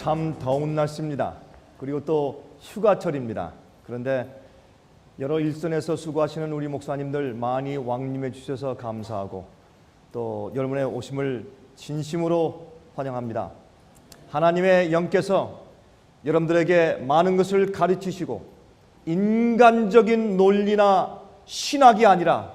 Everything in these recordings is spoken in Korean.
참 더운 날씨입니다. 그리고 또 휴가철입니다. 그런데 여러 일선에서 수고하시는 우리 목사님들 많이 왕림해 주셔서 감사하고 또 여러분의 오심을 진심으로 환영합니다. 하나님의 영께서 여러분들에게 많은 것을 가르치시고 인간적인 논리나 신학이 아니라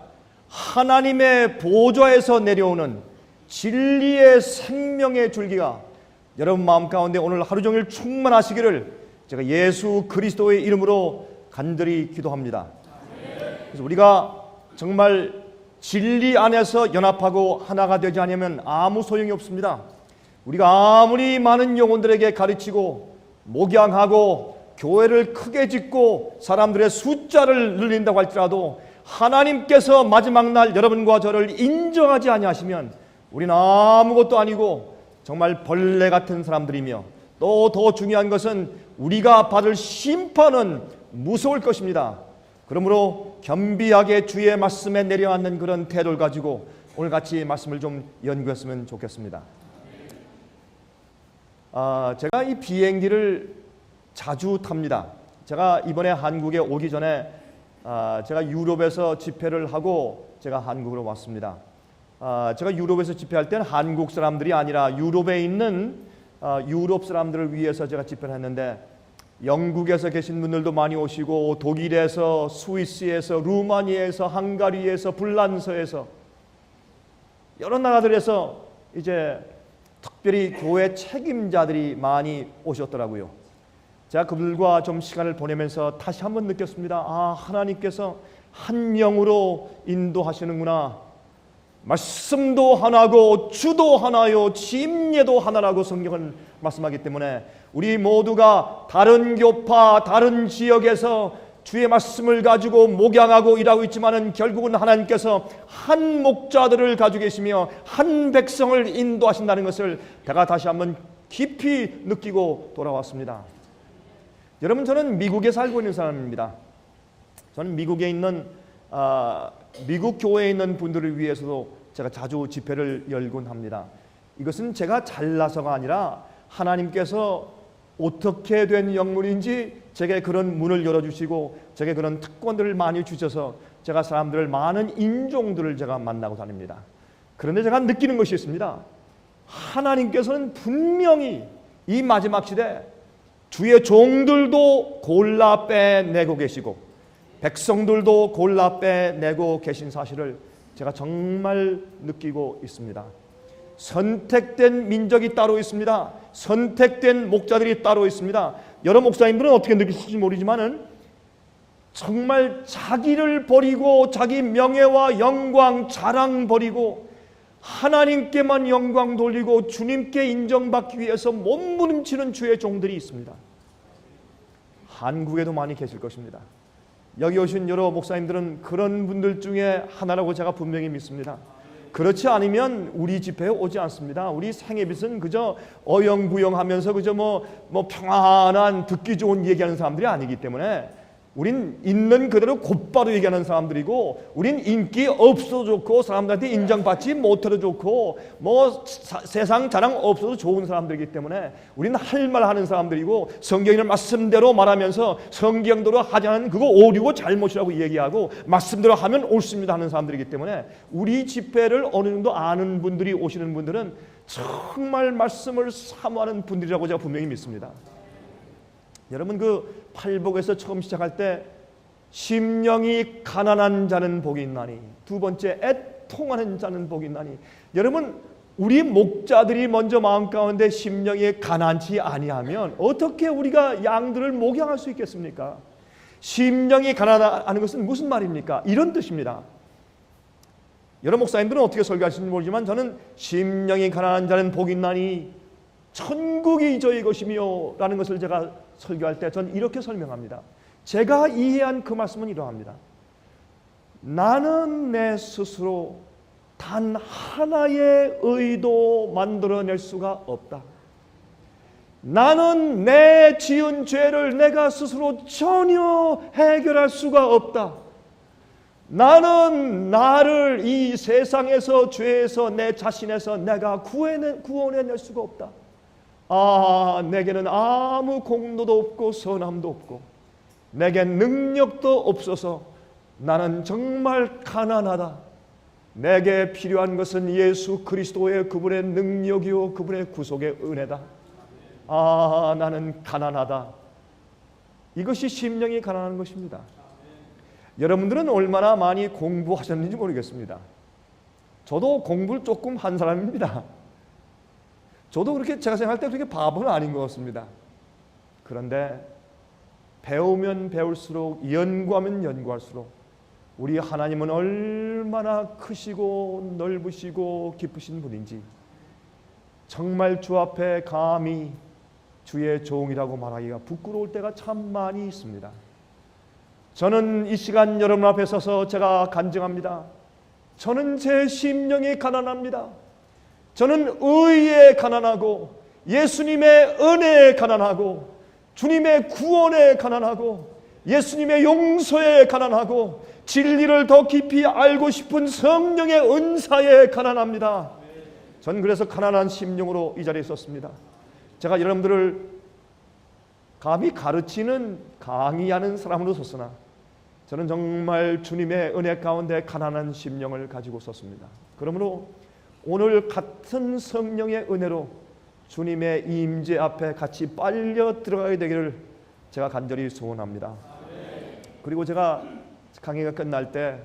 하나님의 보좌에서 내려오는 진리의 생명의 줄기가 여러분 마음 가운데 오늘 하루 종일 충만하시기를 제가 예수 그리스도의 이름으로 간절히 기도합니다. 그래서 우리가 정말 진리 안에서 연합하고 하나가 되지 않으면 아무 소용이 없습니다. 우리가 아무리 많은 영혼들에게 가르치고 목양하고 교회를 크게 짓고 사람들의 숫자를 늘린다고 할지라도 하나님께서 마지막 날 여러분과 저를 인정하지 아니하시면 우리는 아무것도 아니고 정말 벌레 같은 사람들이며 또 더 중요한 것은 우리가 받을 심판은 무서울 것입니다. 그러므로 겸비하게 주의 말씀에 내려앉는 그런 태도를 가지고 오늘 같이 말씀을 좀 연구했으면 좋겠습니다. 제가 이 비행기를 자주 탑니다. 제가 이번에 한국에 오기 전에 제가 유럽에서 집회를 하고 제가 한국으로 왔습니다. 제가 유럽에서 집회할 때는 한국 사람들이 아니라 유럽에 있는 유럽 사람들을 위해서 제가 집회를 했는데 영국에서 계신 분들도 많이 오시고 독일에서, 스위스에서, 루마니아에서, 헝가리에서, 불란서에서 여러 나라들에서 이제 특별히 교회 책임자들이 많이 오셨더라고요. 제가 그들과 좀 시간을 보내면서 다시 한번 느꼈습니다. 하나님께서 한 영으로 인도하시는구나. 말씀도 하나고 주도 하나요 침례도 하나라고 성경은 말씀하기 때문에 우리 모두가 다른 교파 다른 지역에서 주의 말씀을 가지고 목양하고 일하고 있지만은 결국은 하나님께서 한 목자들을 가지고 계시며 한 백성을 인도하신다는 것을 제가 다시 한번 깊이 느끼고 돌아왔습니다. 여러분, 저는 미국에 살고 있는 사람입니다. 저는 미국에 있는 미국 교회에 있는 분들을 위해서도 제가 자주 집회를 열곤 합니다. 이것은 제가 잘나서가 아니라 하나님께서 어떻게 된 영문인지 제게 그런 문을 열어주시고 제게 그런 특권들을 많이 주셔서 제가 사람들을 많은 인종들을 제가 만나고 다닙니다. 그런데 제가 느끼는 것이 있습니다. 하나님께서는 분명히 이 마지막 시대 주의 종들도 골라 빼내고 계시고 백성들도 골라 빼내고 계신 사실을 제가 정말 느끼고 있습니다. 선택된 민족이 따로 있습니다. 선택된 목자들이 따로 있습니다. 여러 목사님들은 어떻게 느끼실지 모르지만은 정말 자기를 버리고 자기 명예와 영광 자랑 버리고 하나님께만 영광 돌리고 주님께 인정받기 위해서 몸부림치는 주의 종들이 있습니다. 한국에도 많이 계실 것입니다. 여기 오신 여러 목사님들은 그런 분들 중에 하나라고 제가 분명히 믿습니다. 그렇지 않으면 우리 집회에 오지 않습니다. 우리 생애빛은 그저 어영부영하면서 그저 뭐 평안한 듣기 좋은 얘기하는 사람들이 아니기 때문에 우린 있는 그대로 곧바로 얘기하는 사람들이고 우린 인기 없어도 좋고 사람들한테 인정받지 못해도 좋고 세상 자랑 없어도 좋은 사람들이기 때문에 우리는 할 말 하는 사람들이고 성경의 말씀대로 말하면서 성경대로 하지 않은 그거 오류고 잘못이라고 얘기하고 말씀대로 하면 옳습니다 하는 사람들이기 때문에 우리 집회를 어느 정도 아는 분들이 오시는 분들은 정말 말씀을 사모하는 분들이라고 제가 분명히 믿습니다. 여러분, 그 팔복에서 처음 시작할 때 심령이 가난한 자는 복이 있나니, 두 번째 애통하는 자는 복이 있나니. 여러분, 우리 목자들이 먼저 마음 가운데 심령이 가난치 아니하면 어떻게 우리가 양들을 목양할 수 있겠습니까? 심령이 가난하는 것은 무슨 말입니까? 이런 뜻입니다. 여러 목사님들은 어떻게 설교하시는지 모르지만 저는 심령이 가난한 자는 복이 있나니 천국이 저희 것이며 라는 것을 제가 설교할 때 전 이렇게 설명합니다. 제가 이해한 그 말씀은 이러합니다. 나는 내 스스로 단 하나의 의도 만들어낼 수가 없다. 나는 내 지은 죄를 내가 스스로 전혀 해결할 수가 없다. 나는 나를 이 세상에서 죄에서 내 자신에서 내가 구원해낼 수가 없다. 내게는 아무 공로도 없고 선함도 없고 내게 능력도 없어서 나는 정말 가난하다. 내게 필요한 것은 예수 그리스도의 그분의 능력이요 그분의 구속의 은혜다. 나는 가난하다. 이것이 심령이 가난한 것입니다. 여러분들은 얼마나 많이 공부하셨는지 모르겠습니다. 저도 공부를 조금 한 사람입니다. 저도 그렇게 제가 생각할 때 그렇게 바보는 아닌 것 같습니다. 그런데 배우면 배울수록, 연구하면 연구할수록 우리 하나님은 얼마나 크시고 넓으시고 깊으신 분인지 정말 주 앞에 감히 주의 종이라고 말하기가 부끄러울 때가 참 많이 있습니다. 저는 이 시간 여러분 앞에 서서 제가 간증합니다. 저는 제 심령이 가난합니다. 저는 의에 가난하고 예수님의 은혜에 가난하고 주님의 구원에 가난하고 예수님의 용서에 가난하고 진리를 더 깊이 알고 싶은 성령의 은사에 가난합니다. 전 그래서 가난한 심령으로 이 자리에 있었습니다. 제가 여러분들을 감히 가르치는 강의하는 사람으로 섰으나 저는 정말 주님의 은혜 가운데 가난한 심령을 가지고 섰습니다. 그러므로 오늘 같은 성령의 은혜로 주님의 임재 앞에 같이 빨려 들어가게 되기를 제가 간절히 소원합니다. 그리고 제가 강의가 끝날 때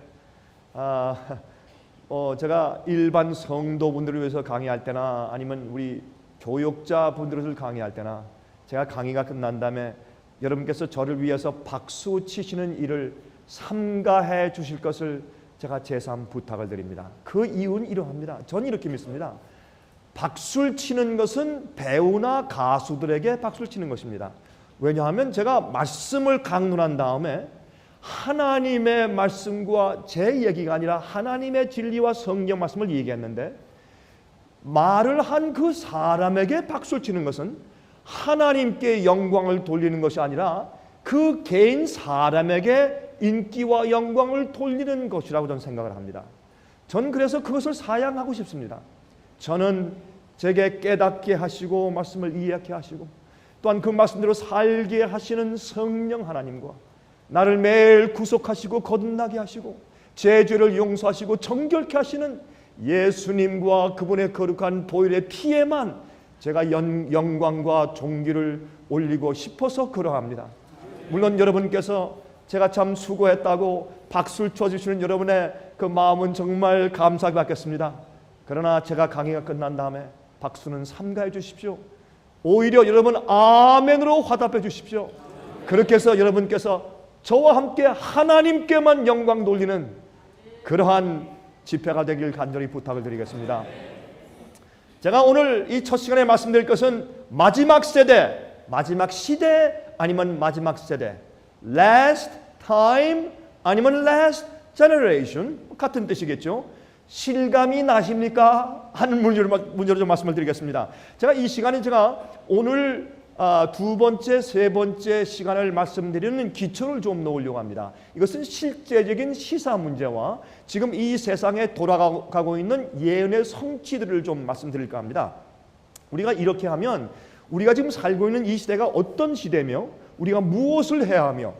제가 일반 성도분들을 위해서 강의할 때나 아니면 우리 교육자분들을 강의할 때나 제가 강의가 끝난 다음에 여러분께서 저를 위해서 박수 치시는 일을 삼가해 주실 것을 제가 재삼 부탁을 드립니다. 그 이유는 이러합니다. 저는 이렇게 믿습니다. 박수를 치는 것은 배우나 가수들에게 박수를 치는 것입니다. 왜냐하면 제가 말씀을 강론한 다음에 하나님의 말씀과 제 얘기가 아니라 하나님의 진리와 성경 말씀을 얘기했는데 말을 한 그 사람에게 박수를 치는 것은 하나님께 영광을 돌리는 것이 아니라 그 개인 사람에게 인기와 영광을 돌리는 것이라고 저는 생각을 합니다. 저는 그래서 그것을 사양하고 싶습니다. 저는 제게 깨닫게 하시고 말씀을 이해하게 하시고 또한 그 말씀대로 살게 하시는 성령 하나님과 나를 매일 구속하시고 거듭나게 하시고 제 죄를 용서하시고 정결케 하시는 예수님과 그분의 거룩한 보혈의 피에만 제가 영광과 존귀를 올리고 싶어서 그러합니다. 물론 여러분께서 제가 참 수고했다고 박수를 쳐주시는 여러분의 그 마음은 정말 감사하게 받겠습니다. 그러나 제가 강의가 끝난 다음에 박수는 삼가해 주십시오. 오히려 여러분 아멘으로 화답해 주십시오. 그렇게 해서 여러분께서 저와 함께 하나님께만 영광 돌리는 그러한 집회가 되길 간절히 부탁을 드리겠습니다. 제가 오늘 이 첫 시간에 말씀드릴 것은 마지막 세대, 마지막 시대 아니면 마지막 세대, last time 아니면 last generation 같은 뜻이겠죠. 실감이 나십니까? 하는 문제로 좀 말씀을 드리겠습니다. 제가 이 시간에 오늘 두 번째, 세 번째 시간을 말씀드리는 기초를 좀 놓으려고 합니다. 이것은 실제적인 시사 문제와 지금 이 세상에 돌아가고 있는 예언의 성취들을 좀 말씀드릴까 합니다. 우리가 이렇게 하면 우리가 지금 살고 있는 이 시대가 어떤 시대며 우리가 무엇을 해야 하며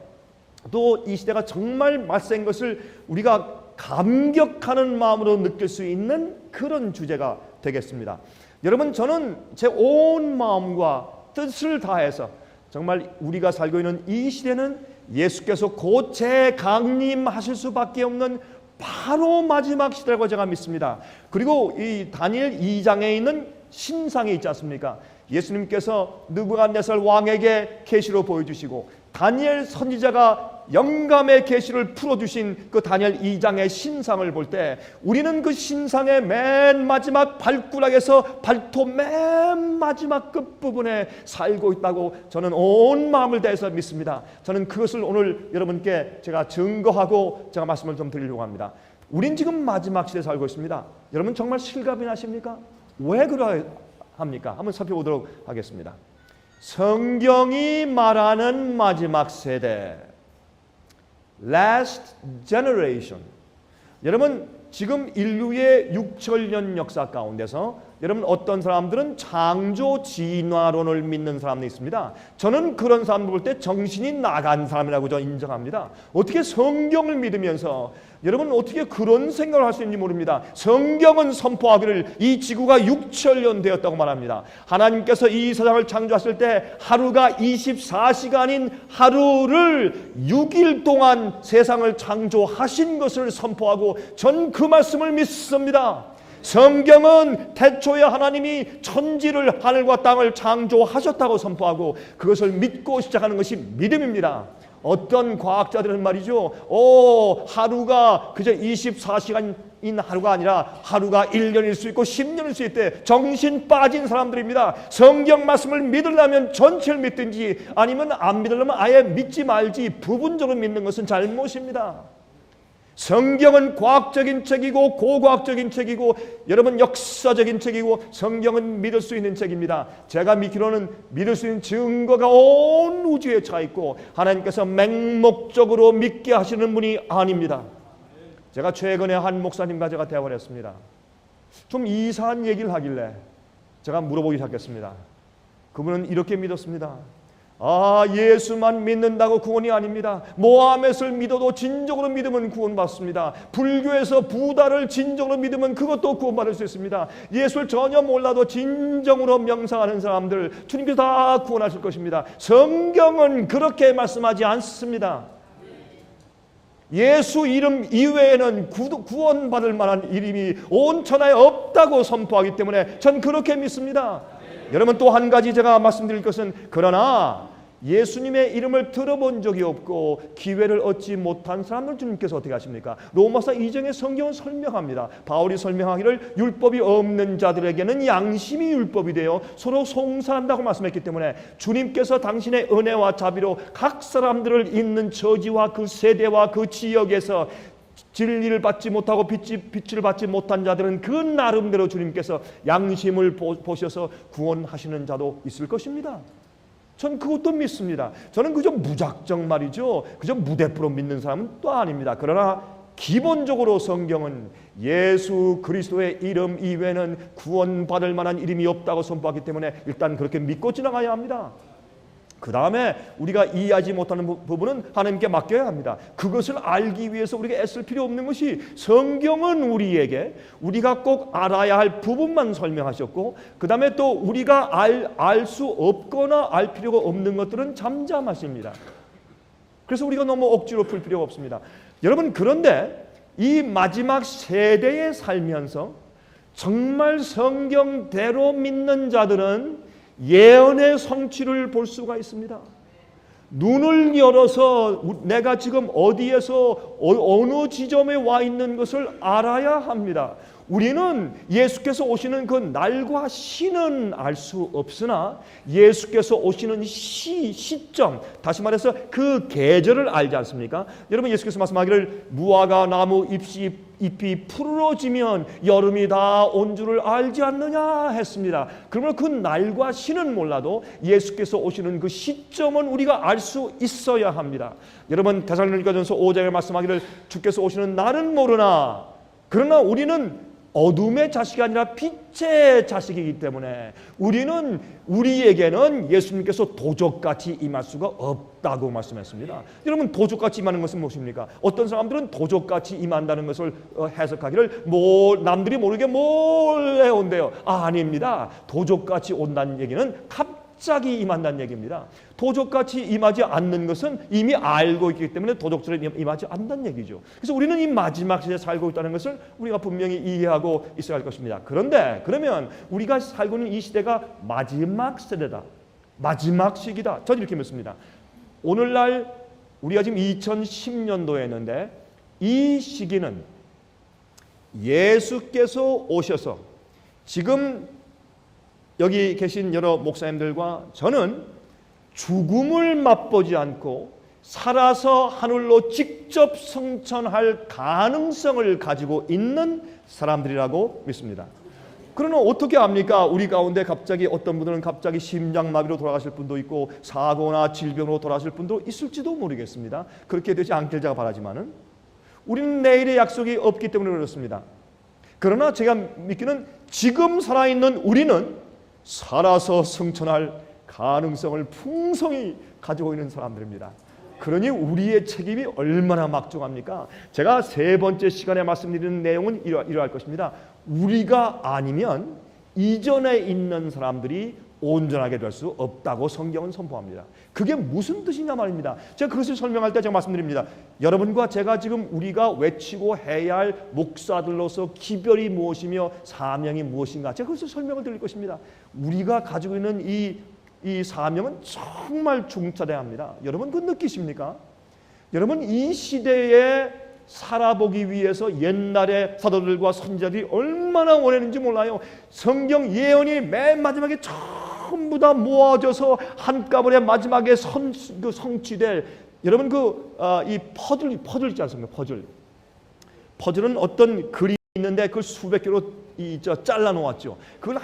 또 이 시대가 정말 맞선 것을 우리가 감격하는 마음으로 느낄 수 있는 그런 주제가 되겠습니다. 여러분, 저는 제 온 마음과 뜻을 다해서 정말 우리가 살고 있는 이 시대는 예수께서 곧 재강림하실 수밖에 없는 바로 마지막 시대라고 제가 믿습니다. 그리고 이 다니엘 2장에 있는 신상이 있지 않습니까? 예수님께서 느부갓네살 왕에게 계시로 보여주시고 다니엘 선지자가 영감의 계시를 풀어주신 그 다니엘 2장의 신상을 볼 때 우리는 그 신상의 맨 마지막 발가락에서 발톱 맨 마지막 끝부분에 살고 있다고 저는 온 마음을 다해서 믿습니다. 저는 그것을 오늘 여러분께 제가 증거하고 제가 말씀을 좀 드리려고 합니다. 우린 지금 마지막 시대에 살고 있습니다. 여러분 정말 실감이 나십니까? 왜 그러합니까? 한번 살펴보도록 하겠습니다. 성경이 말하는 마지막 세대, last generation. 여러분 지금 인류의 6천년 역사 가운데서 여러분 어떤 사람들은 창조 진화론을 믿는 사람도 있습니다. 저는 그런 사람들 볼 때 정신이 나간 사람이라고 저는 인정합니다. 어떻게 성경을 믿으면서 여러분 어떻게 그런 생각을 할 수 있는지 모릅니다. 성경은 선포하기를 이 지구가 6천년 되었다고 말합니다. 하나님께서 이 세상을 창조하실 때 하루가 24시간인 하루를 6일 동안 세상을 창조하신 것을 선포하고 전 그 말씀을 믿습니다. 성경은 태초에 하나님이 천지를 하늘과 땅을 창조하셨다고 선포하고 그것을 믿고 시작하는 것이 믿음입니다. 어떤 과학자들은 말이죠. 하루가 그저 24시간인 하루가 아니라 하루가 1년일 수 있고 10년일 수 있대. 정신 빠진 사람들입니다. 성경 말씀을 믿으려면 전체를 믿든지 아니면 안 믿으려면 아예 믿지 말지 부분적으로 믿는 것은 잘못입니다. 성경은 과학적인 책이고 고고학적인 책이고 여러분 역사적인 책이고 성경은 믿을 수 있는 책입니다. 제가 믿기로는 믿을 수 있는 증거가 온 우주에 차 있고 하나님께서 맹목적으로 믿게 하시는 분이 아닙니다. 제가 최근에 한 목사님과 제가 대화를 했습니다. 좀 이상한 얘기를 하길래 제가 물어보기 시작했습니다. 그분은 이렇게 믿었습니다. 예수만 믿는다고 구원이 아닙니다. 모하멧을 믿어도 진정으로 믿으면 구원받습니다. 불교에서 부다를 진정으로 믿으면 그것도 구원받을 수 있습니다. 예수를 전혀 몰라도 진정으로 명상하는 사람들 주님께서 다 구원하실 것입니다. 성경은 그렇게 말씀하지 않습니다. 예수 이름 이외에는 구원받을 만한 이름이 온 천하에 없다고 선포하기 때문에 전 그렇게 믿습니다. 여러분 또 한 가지 제가 말씀드릴 것은 그러나 예수님의 이름을 들어본 적이 없고 기회를 얻지 못한 사람들 주님께서 어떻게 하십니까? 로마서 2장의 성경은 설명합니다. 바울이 설명하기를 율법이 없는 자들에게는 양심이 율법이 되어 서로 송사한다고 말씀했기 때문에 주님께서 당신의 은혜와 자비로 각 사람들을 있는 처지와 그 세대와 그 지역에서 진리를 받지 못하고 빛을 받지 못한 자들은 그 나름대로 주님께서 양심을 보셔서 구원하시는 자도 있을 것입니다. 전 그것도 믿습니다. 저는 그저 무작정 말이죠. 그저 무대프로 믿는 사람은 또 아닙니다. 그러나 기본적으로 성경은 예수 그리스도의 이름 이외에는 구원받을 만한 이름이 없다고 선포하기 때문에 일단 그렇게 믿고 지나가야 합니다. 그 다음에 우리가 이해하지 못하는 부분은 하나님께 맡겨야 합니다. 그것을 알기 위해서 우리가 애쓸 필요 없는 것이 성경은 우리에게 우리가 꼭 알아야 할 부분만 설명하셨고 그 다음에 또 우리가 알 수 없거나 알 필요가 없는 것들은 잠잠하십니다. 그래서 우리가 너무 억지로 풀 필요가 없습니다. 여러분 그런데 이 마지막 세대에 살면서 정말 성경대로 믿는 자들은 예언의 성취를 볼 수가 있습니다. 눈을 열어서 내가 지금 어디에서 어느 지점에 와 있는 것을 알아야 합니다. 우리는 예수께서 오시는 그 날과 시는 알 수 없으나 예수께서 오시는 시점, 다시 말해서 그 계절을 알지 않습니까? 여러분 예수께서 말씀하기를 무화과 나무 잎이 푸르러지면 여름이 다 온 줄을 알지 않느냐 했습니다. 그러면 그 날과 시는 몰라도 예수께서 오시는 그 시점은 우리가 알 수 있어야 합니다. 여러분 데살로니가전서 5장에 말씀하기를 주께서 오시는 날은 모르나 그러나 우리는 어둠의 자식이 아니라 빛의 자식이기 때문에 우리에게는 예수님께서 도적같이 임할 수가 없다고 말씀했습니다. 여러분 도적같이 임하는 것은 무엇입니까? 어떤 사람들은 도적같이 임한다는 것을 해석하기를 남들이 모르게 몰래 온대요. 아닙니다. 도적같이 온다는 얘기는 갑자기 임한다는 얘기입니다. 도적같이 임하지 않는 것은 이미 알고 있기 때문에 도적처럼 임하지 않는다는 얘기죠. 그래서 우리는 이 마지막 시대에 살고 있다는 것을 우리가 분명히 이해하고 있어야 할 것입니다. 그런데 그러면 우리가 살고 있는 이 시대가 마지막 세대다. 마지막 시기다. 저는 이렇게 믿습니다. 오늘날 우리가 지금 2010년도에 이 시기는 예수께서 오셔서 지금 여기 계신 여러 목사님들과 저는 죽음을 맛보지 않고 살아서 하늘로 직접 승천할 가능성을 가지고 있는 사람들이라고 믿습니다. 그러나 어떻게 압니까? 우리 가운데 갑자기 어떤 분들은 갑자기 심장마비로 돌아가실 분도 있고 사고나 질병으로 돌아가실 분도 있을지도 모르겠습니다. 그렇게 되지 않길 제가 바라지만은 우리는 내일의 약속이 없기 때문에 그렇습니다. 그러나 제가 믿기는 지금 살아있는 우리는 살아서 승천할 가능성을 풍성히 가지고 있는 사람들입니다. 그러니 우리의 책임이 얼마나 막중합니까? 제가 세 번째 시간에 말씀드리는 내용은 이러할 것입니다. 우리가 아니면 이전에 있는 사람들이 온전하게 될 수 없다고 성경은 선포합니다. 그게 무슨 뜻이냐 말입니다. 제가 그것을 설명할 때 제가 말씀드립니다. 여러분과 제가 지금 우리가 외치고 해야 할 목사들로서 기별이 무엇이며 사명이 무엇인가, 제가 그것을 설명을 드릴 것입니다. 우리가 가지고 있는 이 사명은 정말 중차대합니다. 여러분 그 느끼십니까? 여러분 이 시대에 살아보기 위해서 옛날의 사도들과 선지자들이 얼마나 원했는지 몰라요. 성경 예언이 맨 마지막에 전부 다 모아져서 한꺼번에 마지막에 성취될, 여러분 이 퍼즐 있지 않습니까? 퍼즐은 어떤 그림이 있는데 그걸 수백 개로 잘라 놓았죠. 그걸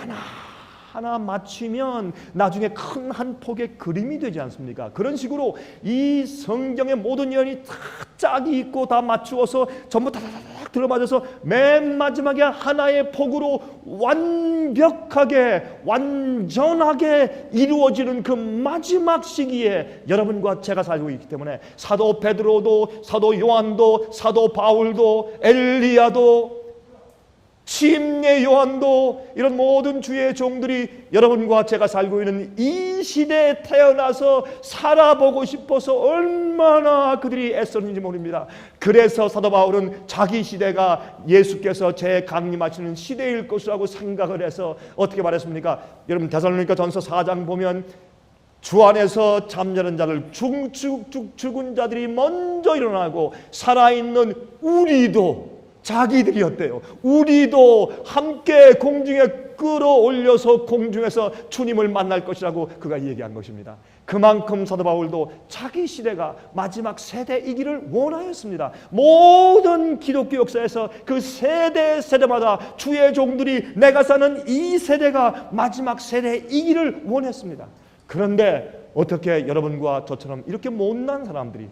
하나 맞추면 나중에 큰 한 폭의 그림이 되지 않습니까? 그런 식으로 이 성경의 모든 예언이 다 짝이 있고 다 맞추어서 전부 다다닥 들어맞아서 맨 마지막에 하나의 폭으로 완전하게 이루어지는 그 마지막 시기에 여러분과 제가 살고 있기 때문에 사도 베드로도, 사도 요한도, 사도 바울도, 엘리야도, 침례 요한도, 이런 모든 주의 종들이 여러분과 제가 살고 있는 이 시대에 태어나서 살아보고 싶어서 얼마나 그들이 애썼는지 모릅니다. 그래서 사도 바울은 자기 시대가 예수께서 재강림하시는 시대일 것이라고 생각을 해서 어떻게 말했습니까? 여러분 데살로니가 전서 4장 보면 주 안에서 잠자는 자들, 죽은 자들이 먼저 일어나고 살아있는 우리도, 자기들이었대요. 우리도 함께 공중에 끌어올려서 공중에서 주님을 만날 것이라고 그가 얘기한 것입니다. 그만큼 사도 바울도 자기 시대가 마지막 세대이기를 원하였습니다. 모든 기독교 역사에서 그 세대마다 주의 종들이 내가 사는 이 세대가 마지막 세대이기를 원했습니다. 그런데 어떻게 여러분과 저처럼 이렇게 못난 사람들이,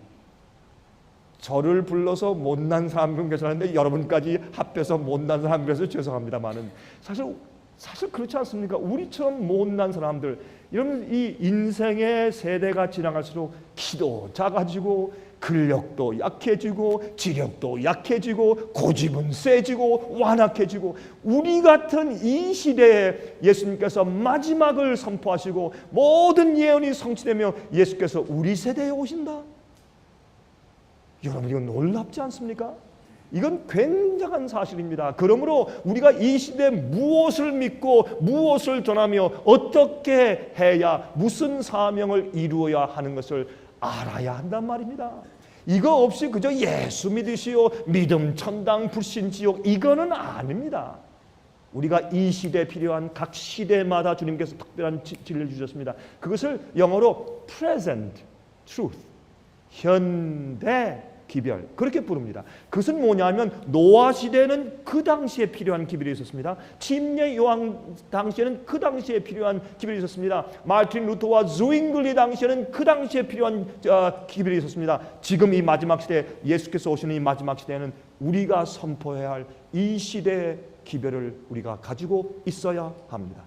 저를 불러서 못난 사람은 계시는데 여러분까지 합해서 못난 사람 그래서 죄송합니다만은 사실 그렇지 않습니까? 우리처럼 못난 사람들, 이런 이 인생의 세대가 지나갈수록 키도 작아지고 근력도 약해지고 지력도 약해지고 고집은 세지고 완악해지고, 우리 같은 이 시대에 예수님께서 마지막을 선포하시고 모든 예언이 성취되며 예수께서 우리 세대에 오신다. 여러분 이건 놀랍지 않습니까? 이건 굉장한 사실입니다. 그러므로 우리가 이 시대에 무엇을 믿고 무엇을 전하며 어떻게 해야 무슨 사명을 이루어야 하는 것을 알아야 한단 말입니다. 이거 없이 그저 예수 믿으시오, 믿음 천당 불신 지옥, 이거는 아닙니다. 우리가 이 시대에 필요한 각 시대마다 주님께서 특별한 진리를 주셨습니다. 그것을 영어로 present truth, 현대 기별, 그렇게 부릅니다. 그것은 뭐냐면 노아 시대에는 그 당시에 필요한 기별이 있었습니다. 침례 요한 당시에는 그 당시에 필요한 기별이 있었습니다. 마르틴 루터와 zwingli 당시에는 그 당시에 필요한 기별이 있었습니다. 지금 이 마지막 시대, 예수께서 오시는 이 마지막 시대에는 우리가 선포해야 할 이 시대의 기별을 우리가 가지고 있어야 합니다.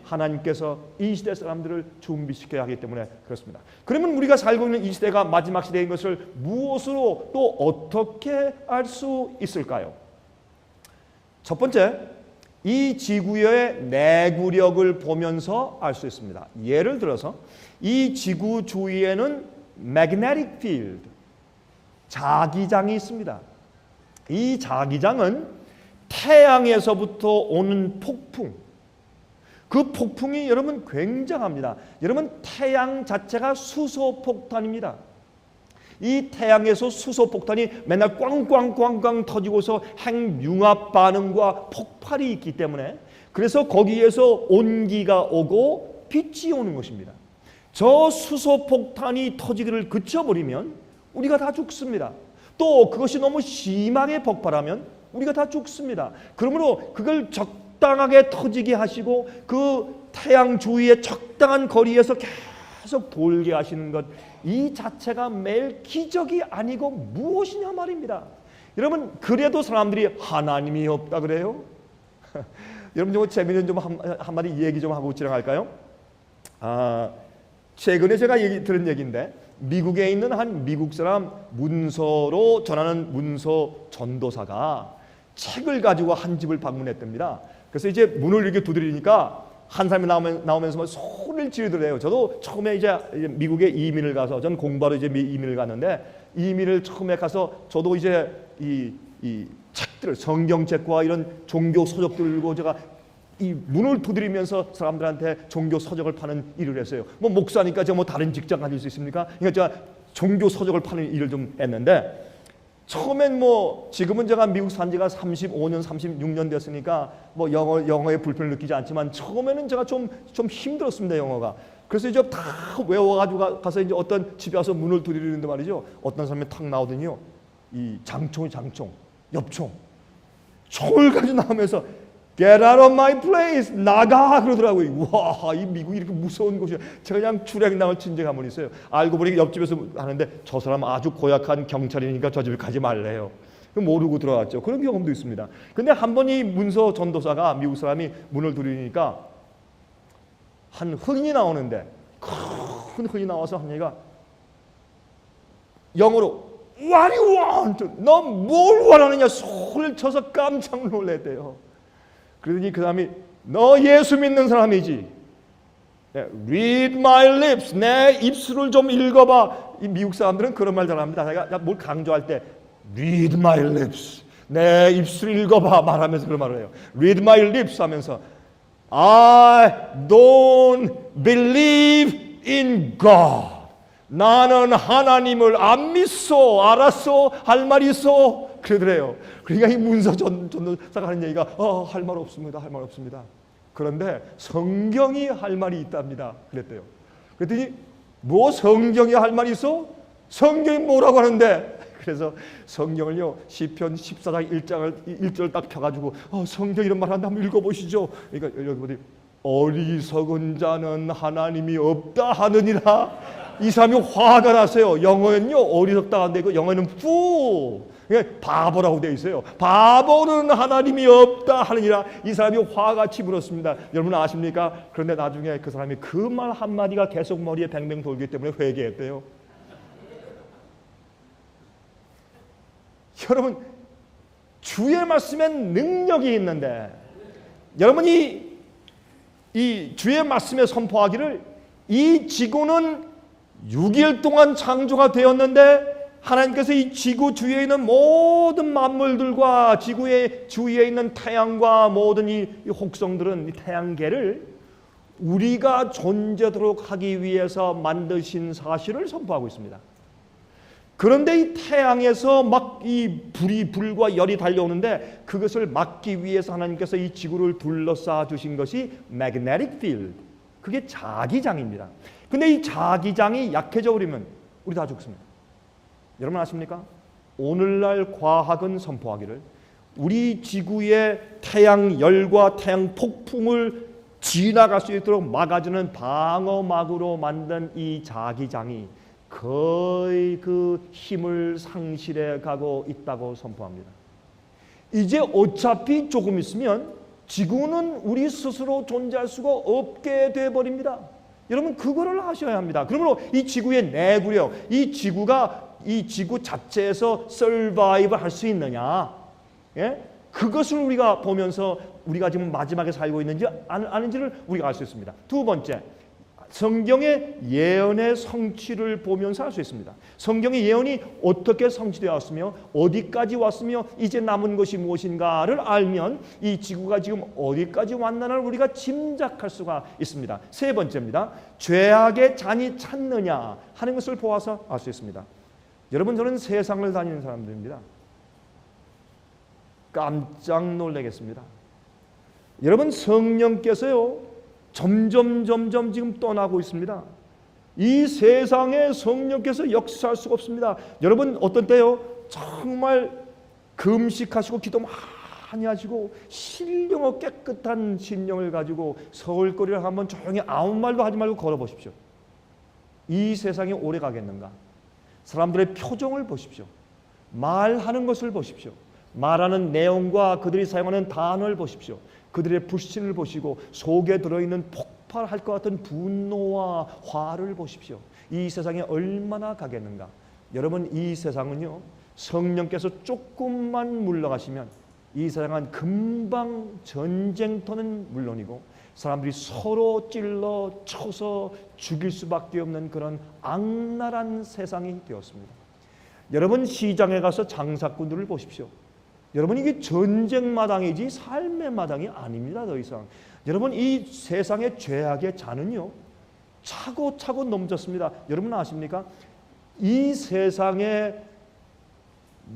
하나님께서 이 시대 사람들을 준비시켜야 하기 때문에 그렇습니다. 그러면 우리가 살고 있는 이 시대가 마지막 시대인 것을 무엇으로 또 어떻게 알 수 있을까요? 첫 번째, 이 지구의 내구력을 보면서 알 수 있습니다. 예를 들어서 이 지구 주위에는 magnetic field, 자기장이 있습니다. 이 자기장은 태양에서부터 오는 폭풍, 그 폭풍이 여러분 굉장합니다. 여러분 태양 자체가 수소폭탄입니다. 이 태양에서 수소폭탄이 맨날 꽝꽝꽝꽝 터지고서 핵융합 반응과 폭발이 있기 때문에, 그래서 거기에서 온기가 오고 빛이 오는 것입니다. 저 수소폭탄이 터지기를 그쳐버리면 우리가 다 죽습니다. 또 그것이 너무 심하게 폭발하면 우리가 다 죽습니다. 그러므로 그걸 적당하게 터지게 하시고 그 태양 주위의 적당한 거리에서 계속 돌게 하시는 것, 이 자체가 매일 기적이 아니고 무엇이냐 말입니다. 여러분 그래도 사람들이 하나님이 없다 그래요? 여러분 좀 재미있는 좀 한마디 얘기 좀 하고 지나갈까요? 최근에 제가 들은 얘기인데 미국에 있는 한 미국 사람 문서로 전하는 문서 전도사가 책을 가지고 한 집을 방문했답니다. 그래서 이제 문을 이렇게 두드리니까 한 사람이 나오면서 소리를 지르더래요. 저도 처음에 이제 미국에 이민을 가서 전 공부하러 이제 이민을 갔는데 이민을 처음에 가서 저도 이제 이 책들을 성경책과 이런 종교 서적들을 들고 제가 이 문을 두드리면서 사람들한테 종교 서적을 파는 일을 했어요. 뭐 목사니까 제가 뭐 다른 직장 가질 수 있습니까? 그러니까 제가 종교 서적을 파는 일을 좀 했는데 처음엔 뭐 지금은 제가 미국 산 지가 35년, 36년 됐으니까 뭐 영어에 불편을 느끼지 않지만 처음에는 제가 좀 힘들었습니다, 영어가. 그래서 이제 다 외워가지고 가서 이제 어떤 집에 와서 문을 두드리는데 말이죠. 어떤 사람이 탁 나오더니요. 이 장총, 엽총. 총을 가지고 나오면서 Get out of my place! 나가! 그러더라고요. 와, 이 미국이 이렇게 무서운 곳이야. 제가 그냥 주랭랑을 친 적이 한 번 있어요. 알고 보니 옆집에서 하는데 저 사람 아주 고약한 경찰이니까 저 집에 가지 말래요. 모르고 들어갔죠. 그런 경험도 있습니다. 근데 한 번 이 문서 전도사가 미국 사람이 문을 두드리니까 한 흑인이 나오는데 큰 흑인이 나와서 한 얘기가 영어로 What do you want? 너 뭘 원하느냐 소리를 쳐서 깜짝 놀랐대요. 그러더니 그 사람이 너 예수 믿는 사람이지. Read my lips. 내 입술을 좀 읽어봐. 이 미국 사람들은 그런 말 잘합니다. 내가 뭘 강조할 때 Read my lips. 내 입술 읽어봐 말하면서 그런 말을 해요. Read my lips 하면서 I don't believe in God. 나는 하나님을 안 믿소. 알았소? 할 말 있어? 그러더래요. 그러니까 이 문서 전도사가 하는 얘기가 할 말 없습니다. 할 말 없습니다. 그런데 성경이 할 말이 있답니다. 그랬대요. 그랬더니 뭐 성경이 할 말이 있어? 성경이 뭐라고 하는데? 그래서 성경을요 시편 14장 1절을 딱 펴가지고 성경 이런 말 한다 한번 읽어보시죠. 그러니까 여러분들이 어리석은 자는 하나님이 없다 하느니라. 이 사람이 화가 났어요. 영어는요 어리석다 한데 그 영어는 fool. 바보라고 되어 있어요. 바보는 하나님이 없다 하느니라. 이 사람이 화가 치밀었습니다. 여러분 아십니까? 그런데 나중에 그 사람이 그 말 한마디가 계속 머리에 뱅뱅 돌기 때문에 회개했대요. 여러분 주의 말씀엔 능력이 있는데 여러분이 이 주의 말씀에 선포하기를 이 지구는 6일 동안 창조가 되었는데 하나님께서 이 지구 주위에 있는 모든 만물들과 지구의 주위에 있는 태양과 모든 이 혹성들은 이 태양계를 우리가 존재하도록 하기 위해서 만드신 사실을 선포하고 있습니다. 그런데 이 태양에서 막 이 불과 열이 달려오는데 그것을 막기 위해서 하나님께서 이 지구를 둘러싸 주신 것이 magnetic field. 그게 자기장입니다. 근데 이 자기장이 약해져 버리면 우리 다 죽습니다. 여러분 아십니까? 오늘날 과학은 선포하기를 우리 지구의 태양 열과 태양 폭풍을 지나갈 수 있도록 막아주는 방어막으로 만든 이 자기장이 거의 그 힘을 상실해 가고 있다고 선포합니다. 이제 어차피 조금 있으면 지구는 우리 스스로 존재할 수가 없게 돼 버립니다. 여러분 그거를 아셔야 합니다. 그러므로 이 지구의 내구력, 이 지구가 이 지구 자체에서 서바이브 할 수 있느냐, 예? 그것을 우리가 보면서 우리가 지금 마지막에 살고 있는지 아닌지를 우리가 알 수 있습니다. 두 번째, 성경의 예언의 성취를 보면서 알 수 있습니다. 성경의 예언이 어떻게 성취되었으며 어디까지 왔으며 이제 남은 것이 무엇인가를 알면 이 지구가 지금 어디까지 왔나를 우리가 짐작할 수가 있습니다. 세 번째입니다. 죄악의 잔이 찼느냐 하는 것을 보아서 알 수 있습니다. 여러분 저는 세상을 다니는 사람들입니다. 깜짝 놀라겠습니다. 여러분 성령께서요 점점 지금 떠나고 있습니다. 이 세상에 성령께서 역사할 수가 없습니다. 여러분 어떤 때요 정말 금식하시고 기도 많이 하시고 신령하고 깨끗한 심령을 가지고 서울거리를 한번 조용히 아무 말도 하지 말고 걸어보십시오. 이 세상에 오래 가겠는가? 사람들의 표정을 보십시오. 말하는 것을 보십시오. 말하는 내용과 그들이 사용하는 단어를 보십시오. 그들의 불신을 보시고 속에 들어있는 폭발할 것 같은 분노와 화를 보십시오. 이 세상에 얼마나 가겠는가. 여러분, 이 세상은요, 성령께서 조금만 물러가시면 이 세상은 금방 전쟁터는 물론이고 사람들이 서로 찔러 쳐서 죽일 수밖에 없는 그런 악랄한 세상이 되었습니다. 여러분, 시장에 가서 장사꾼들을 보십시오. 여러분, 이게 전쟁 마당이지 삶의 마당이 아닙니다. 더 이상. 여러분, 이 세상의 죄악의 잔은요, 차고차고 넘쳤습니다. 여러분 아십니까? 이 세상에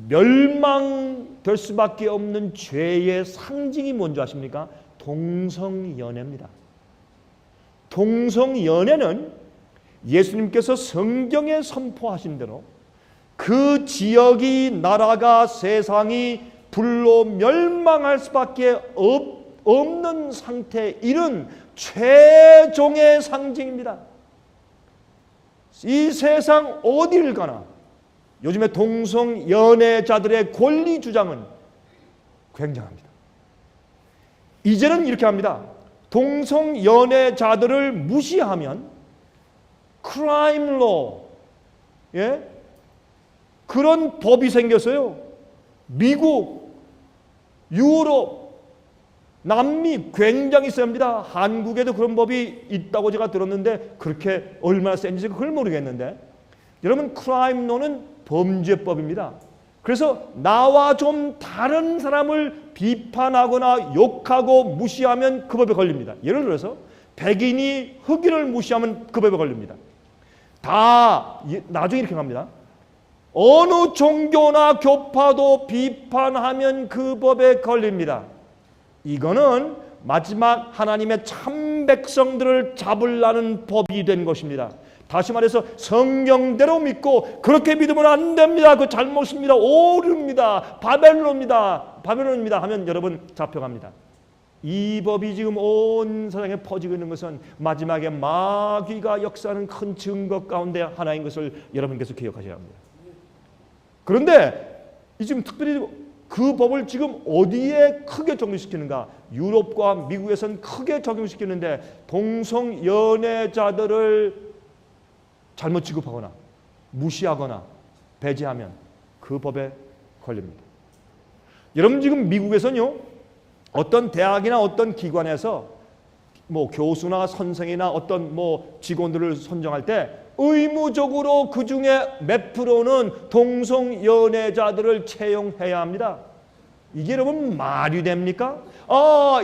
멸망될 수밖에 없는 죄의 상징이 뭔지 아십니까? 동성연애입니다. 동성연애는 예수님께서 성경에 선포하신 대로 그 지역이, 나라가, 세상이 불로 멸망할 수밖에 없는 상태에 이른 최종의 상징입니다. 이 세상 어디를 가나 요즘에 동성연애자들의 권리 주장은 굉장합니다. 이제는 이렇게 합니다. 동성연애자들을 무시하면 크라임 로, 예? 그런 법이 생겼어요. 미국, 유럽, 남미 굉장히 셉니다. 한국에도 그런 법이 있다고 제가 들었는데 그렇게 얼마나 센지 그걸 모르겠는데, 여러분, 크라임 로는 범죄법입니다. 그래서 나와 좀 다른 사람을 비판하거나 욕하고 무시하면 그 법에 걸립니다. 예를 들어서 백인이 흑인을 무시하면 그 법에 걸립니다. 다 나중에 이렇게 합니다. 어느 종교나 교파도 비판하면 그 법에 걸립니다. 이거는 마지막 하나님의 참 백성들을 잡으려는 법이 된 것입니다. 다시 말해서 성경대로 믿고 그렇게 믿으면 안 됩니다. 그 잘못입니다. 오류입니다. 바벨론입니다 하면 여러분 잡혀갑니다. 이 법이 지금 온 세상에 퍼지고 있는 것은 마지막에 마귀가 역사하는 큰 증거 가운데 하나인 것을 여러분께서 기억하셔야 합니다. 그런데 지금 특별히 그 법을 지금 어디에 크게 적용시키는가? 유럽과 미국에서는 크게 적용시키는데 동성연애자들을 잘못 취급하거나 무시하거나 배제하면 그 법에 걸립니다. 여러분, 지금 미국에서는요, 어떤 대학이나 어떤 기관에서 뭐 교수나 선생이나 어떤 뭐 직원들을 선정할 때 의무적으로 그 중에 몇 프로는 동성연애자들을 채용해야 합니다. 이게 여러분 말이 됩니까?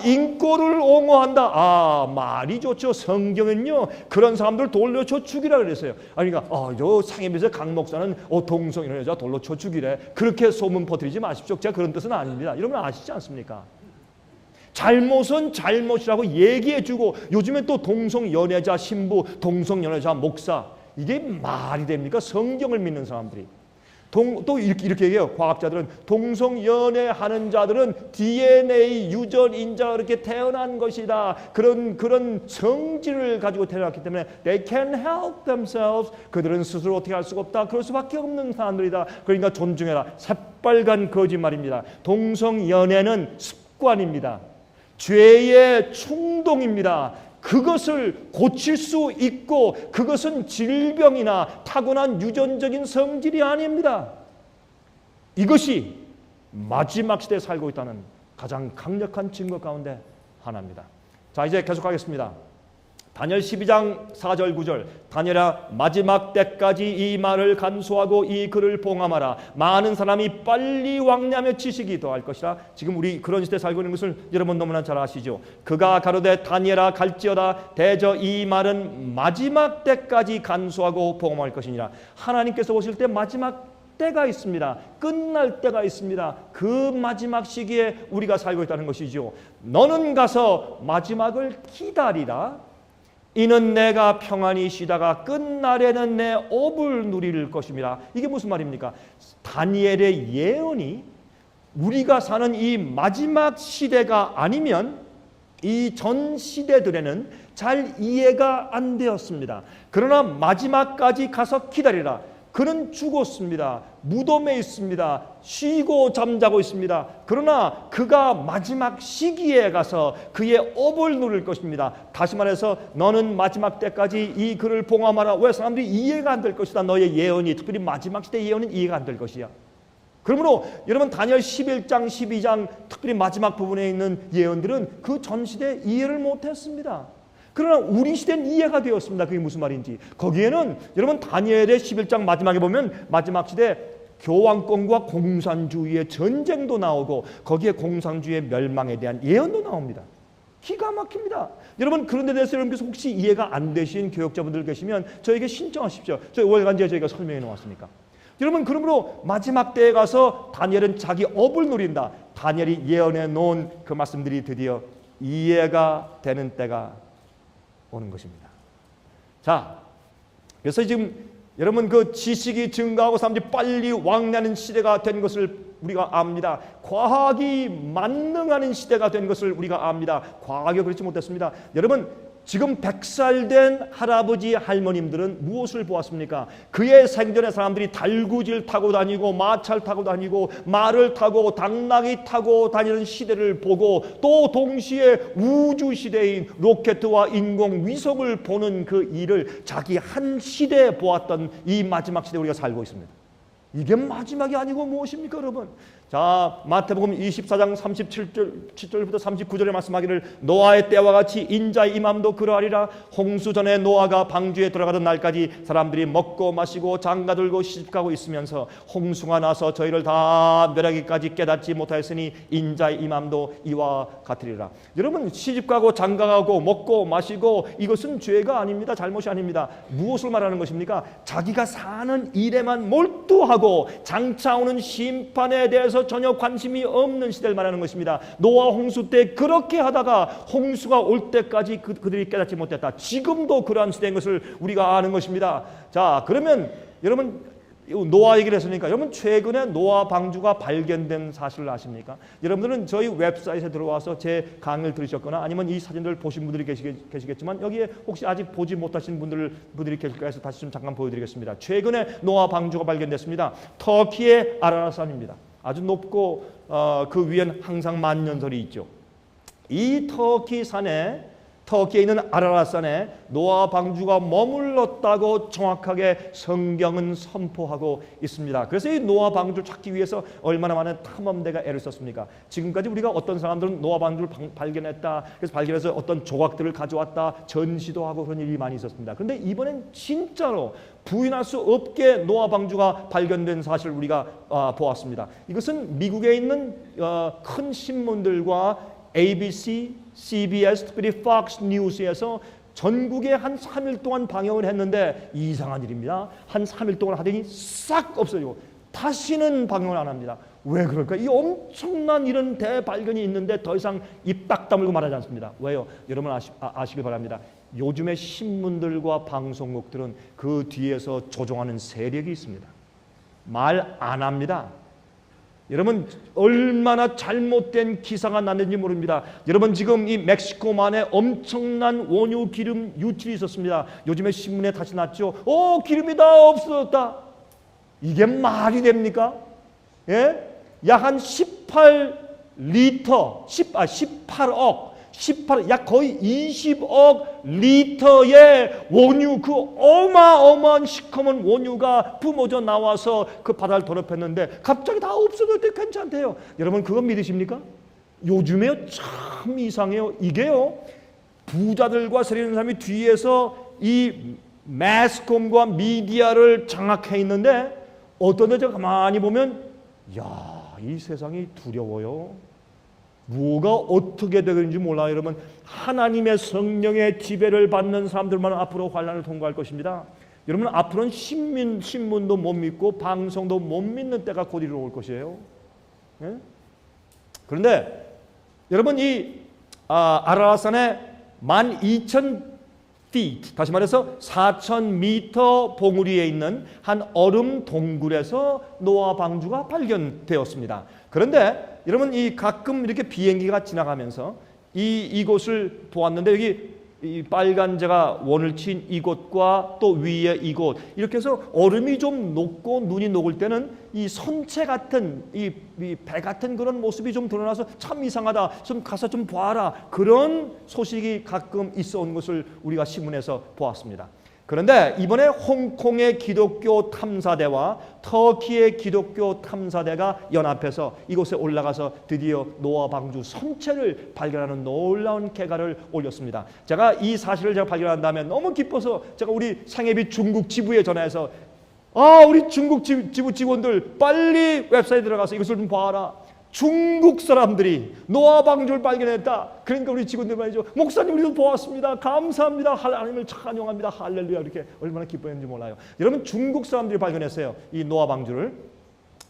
인권을 옹호한다. 말이 좋죠. 성경은요, 그런 사람들 돌려 쳐 죽이라 그랬어요. 그러니까 저 상임에서 강 목사는 동성연애자 돌로 쳐 죽이래. 그렇게 소문 퍼뜨리지 마십시오. 제가 그런 뜻은 아닙니다. 여러분 아시지 않습니까? 잘못은 잘못이라고 얘기해주고, 요즘에 또 동성연애자 신부, 동성연애자 목사, 이게 말이 됩니까? 성경을 믿는 사람들이. 또 이렇게 얘기해요. 과학자들은 동성연애하는 자들은 DNA 유전인자가 그렇게 태어난 것이다. 그런 성질을 가지고 태어났기 때문에 they can help themselves. 그들은 스스로 어떻게 할 수가 없다. 그럴 수밖에 없는 사람들이다. 그러니까 존중해라. 새빨간 거짓말입니다. 동성연애는 습관입니다. 죄의 충동입니다. 그것을 고칠 수 있고 그것은 질병이나 타고난 유전적인 성질이 아닙니다. 이것이 마지막 시대에 살고 있다는 가장 강력한 증거 가운데 하나입니다. 자, 이제 계속하겠습니다. 다니엘 12장 4절 9절. 다니엘아, 마지막 때까지 이 말을 간수하고 이 글을 봉함하라. 많은 사람이 빨리 왕래하며 지식이 더할 것이라. 지금 우리 그런 시대에 살고 있는 것을 여러분 너무나 잘 아시죠. 그가 가로되 다니엘아 갈지어다. 대저 이 말은 마지막 때까지 간수하고 봉함할 것이니라. 하나님께서 오실 때 마지막 때가 있습니다. 끝날 때가 있습니다. 그 마지막 시기에 우리가 살고 있다는 것이죠. 너는 가서 마지막을 기다리라. 이는 내가 평안히 쉬다가 끝날에는 내 업을 누릴 것입니다. 이게 무슨 말입니까? 다니엘의 예언이 우리가 사는 이 마지막 시대가 아니면 이 전 시대들에는 잘 이해가 안 되었습니다. 그러나 마지막까지 가서 기다리라. 그는 죽었습니다. 무덤에 있습니다. 쉬고 잠자고 있습니다. 그러나 그가 마지막 시기에 가서 그의 업을 누릴 것입니다. 다시 말해서 너는 마지막 때까지 이 글을 봉함하라. 왜? 사람들이 이해가 안 될 것이다. 너의 예언이, 특별히 마지막 시대 예언은 이해가 안 될 것이야. 그러므로 여러분 다니엘 11장 12장 특별히 마지막 부분에 있는 예언들은 그 전 시대에 이해를 못했습니다. 그러나 우리 시대는 이해가 되었습니다. 그게 무슨 말인지. 거기에는 여러분 다니엘의 11장 마지막에 보면 마지막 시대 교황권과 공산주의의 전쟁도 나오고 거기에 공산주의의 멸망에 대한 예언도 나옵니다. 기가 막힙니다. 여러분 그런 데 대해서 여러분께서 혹시 이해가 안 되신 교역자분들 계시면 저에게 신청하십시오. 저희 월간지에 저희가 설명해 놓았으니까. 여러분 그러므로 마지막 때에 가서 다니엘은 자기 업을 누린다. 다니엘이 예언해 놓은 그 말씀들이 드디어 이해가 되는 때가 오는 것입니다. 자, 그래서 지금 여러분 그 지식이 증가하고 사람들이 빨리 왕래하는 시대가 된 것을 우리가 압니다. 과학이 만능하는 시대가 된 것을 우리가 압니다. 과학이 그렇지 못했습니다. 여러분 지금 100살 된 할아버지 할머님들은 무엇을 보았습니까? 그의 생전에 사람들이 달구지를 타고 다니고 마차를 타고 다니고 말을 타고 당나귀 타고 다니는 시대를 보고 또 동시에 우주 시대인 로켓과 인공위성을 보는 그 일을 자기 한 시대에 보았던 이 마지막 시대에 우리가 살고 있습니다. 이게 마지막이 아니고 무엇입니까 여러분? 자, 마태복음 24장 37절부터 39절에 말씀하기를 노아의 때와 같이 인자의 임함도 그러하리라. 홍수 전에 노아가 방주에 들어가던 날까지 사람들이 먹고 마시고 장가들고 시집가고 있으면서 홍수가 나서 저희를 다 멸하기까지 깨닫지 못하였으니 인자의 임함도 이와 같으리라. 여러분 시집가고 장가가고 먹고 마시고 이것은 죄가 아닙니다. 잘못이 아닙니다. 무엇을 말하는 것입니까? 자기가 사는 일에만 몰두하고 장차 오는 심판에 대해서 전혀 관심이 없는 시대를 말하는 것입니다. 노아 홍수 때 그렇게 하다가 홍수가 올 때까지 그들이 깨닫지 못했다. 지금도 그러한 시대인 것을 우리가 아는 것입니다. 자, 그러면 여러분 노아 얘기를 했으니까 여러분 최근에 노아 방주가 발견된 사실을 아십니까? 여러분들은 저희 웹사이트에 들어와서 제 강의를 들으셨거나 아니면 이 사진들을 보신 분들이 계시겠지만 여기에 혹시 아직 보지 못하신 분들이 계실까 해서 다시 좀 잠깐 보여드리겠습니다. 최근에 노아 방주가 발견됐습니다. 터키의 아라라산입니다. 아주 높고 그 위엔 항상 만년설이 있죠. 이 터키에 있는 아라라산에 노아 방주가 머물렀다고 정확하게 성경은 선포하고 있습니다. 그래서 이 노아 방주를 찾기 위해서 얼마나 많은 탐험대가 애를 썼습니까? 지금까지 우리가 어떤 사람들은 노아 방주를 발견했다. 그래서 발견해서 어떤 조각들을 가져왔다. 전시도 하고 그런 일이 많이 있었습니다. 그런데 이번엔 진짜로 부인할 수 없게 노아 방주가 발견된 사실을 우리가 보았습니다. 이것은 미국에 있는 큰 신문들과 ABC, CBS, 특별히 Fox News에서 전국에 한 3일 동안 방영을 했는데 이상한 일입니다. 한 3일 동안 하더니 싹 없어지고 다시는 방영을 안 합니다. 왜 그럴까? 이 엄청난 이런 대발견이 있는데 더 이상 입 딱 다물고 말하지 않습니다. 왜요? 여러분 아시길 바랍니다. 요즘의 신문들과 방송국들은 그 뒤에서 조종하는 세력이 있습니다. 말 안 합니다. 여러분 얼마나 잘못된 기사가 났는지 모릅니다. 여러분 지금 이 멕시코만에 엄청난 원유 기름 유출이 있었습니다. 요즘에 신문에 다시 났죠. 기름이 다 없어졌다. 이게 말이 됩니까? 예? 약 한 18억, 약 거의 20억 리터의 원유, 그 어마어마한 시커먼 원유가 뿜어져 나와서 그 바다를 더럽혔는데 갑자기 다 없어질 때 괜찮대요. 여러분 그거 믿으십니까? 요즘에요 참 이상해요. 이게요 부자들과 세력 있는 사람이 뒤에서 이 매스컴과 미디어를 장악해 있는데 어떤 데 제가 가만히 보면 이 세상이 두려워요. 뭐가 어떻게 되는지 몰라요. 여러분 하나님의 성령의 지배를 받는 사람들만 앞으로 환난을 통과할 것입니다. 여러분 앞으로는 신문도 못 믿고 방송도 못 믿는 때가 곧 이르러 것이에요. 예? 그런데 여러분 이 아라라산에 12,000feet, 다시 말해서 4,000m 봉우리에 있는 한 얼음 동굴에서 노아 방주가 발견되었습니다. 그런데 여러분 이 가끔 이렇게 비행기가 지나가면서 이곳을 보았는데 여기 이 빨간 제가 원을 친 이곳과 또 위에 이곳 이렇게 해서 얼음이 좀 녹고 눈이 녹을 때는 이 선체 같은 이 배 같은 그런 모습이 좀 드러나서 참 이상하다. 좀 가서 좀 봐라. 그런 소식이 가끔 있어 온 것을 우리가 신문에서 보았습니다. 그런데 이번에 홍콩의 기독교 탐사대와 터키의 기독교 탐사대가 연합해서 이곳에 올라가서 드디어 노아 방주 선체를 발견하는 놀라운 개가를 올렸습니다. 제가 이 사실을 제가 발견한 다음에 너무 기뻐서 제가 우리 상해비 중국 지부에 전화해서 우리 중국 지부 직원들 빨리 웹사이트에 들어가서 이것을 좀 봐라. 중국 사람들이 노아 방주를 발견했다. 그러니까 우리 직원들 말이죠. 목사님 우리도 보았습니다. 감사합니다. 하나님을 찬양합니다. 할렐루야. 이렇게 얼마나 기뻐했는지 몰라요. 여러분 중국 사람들이 발견했어요. 이 노아 방주를.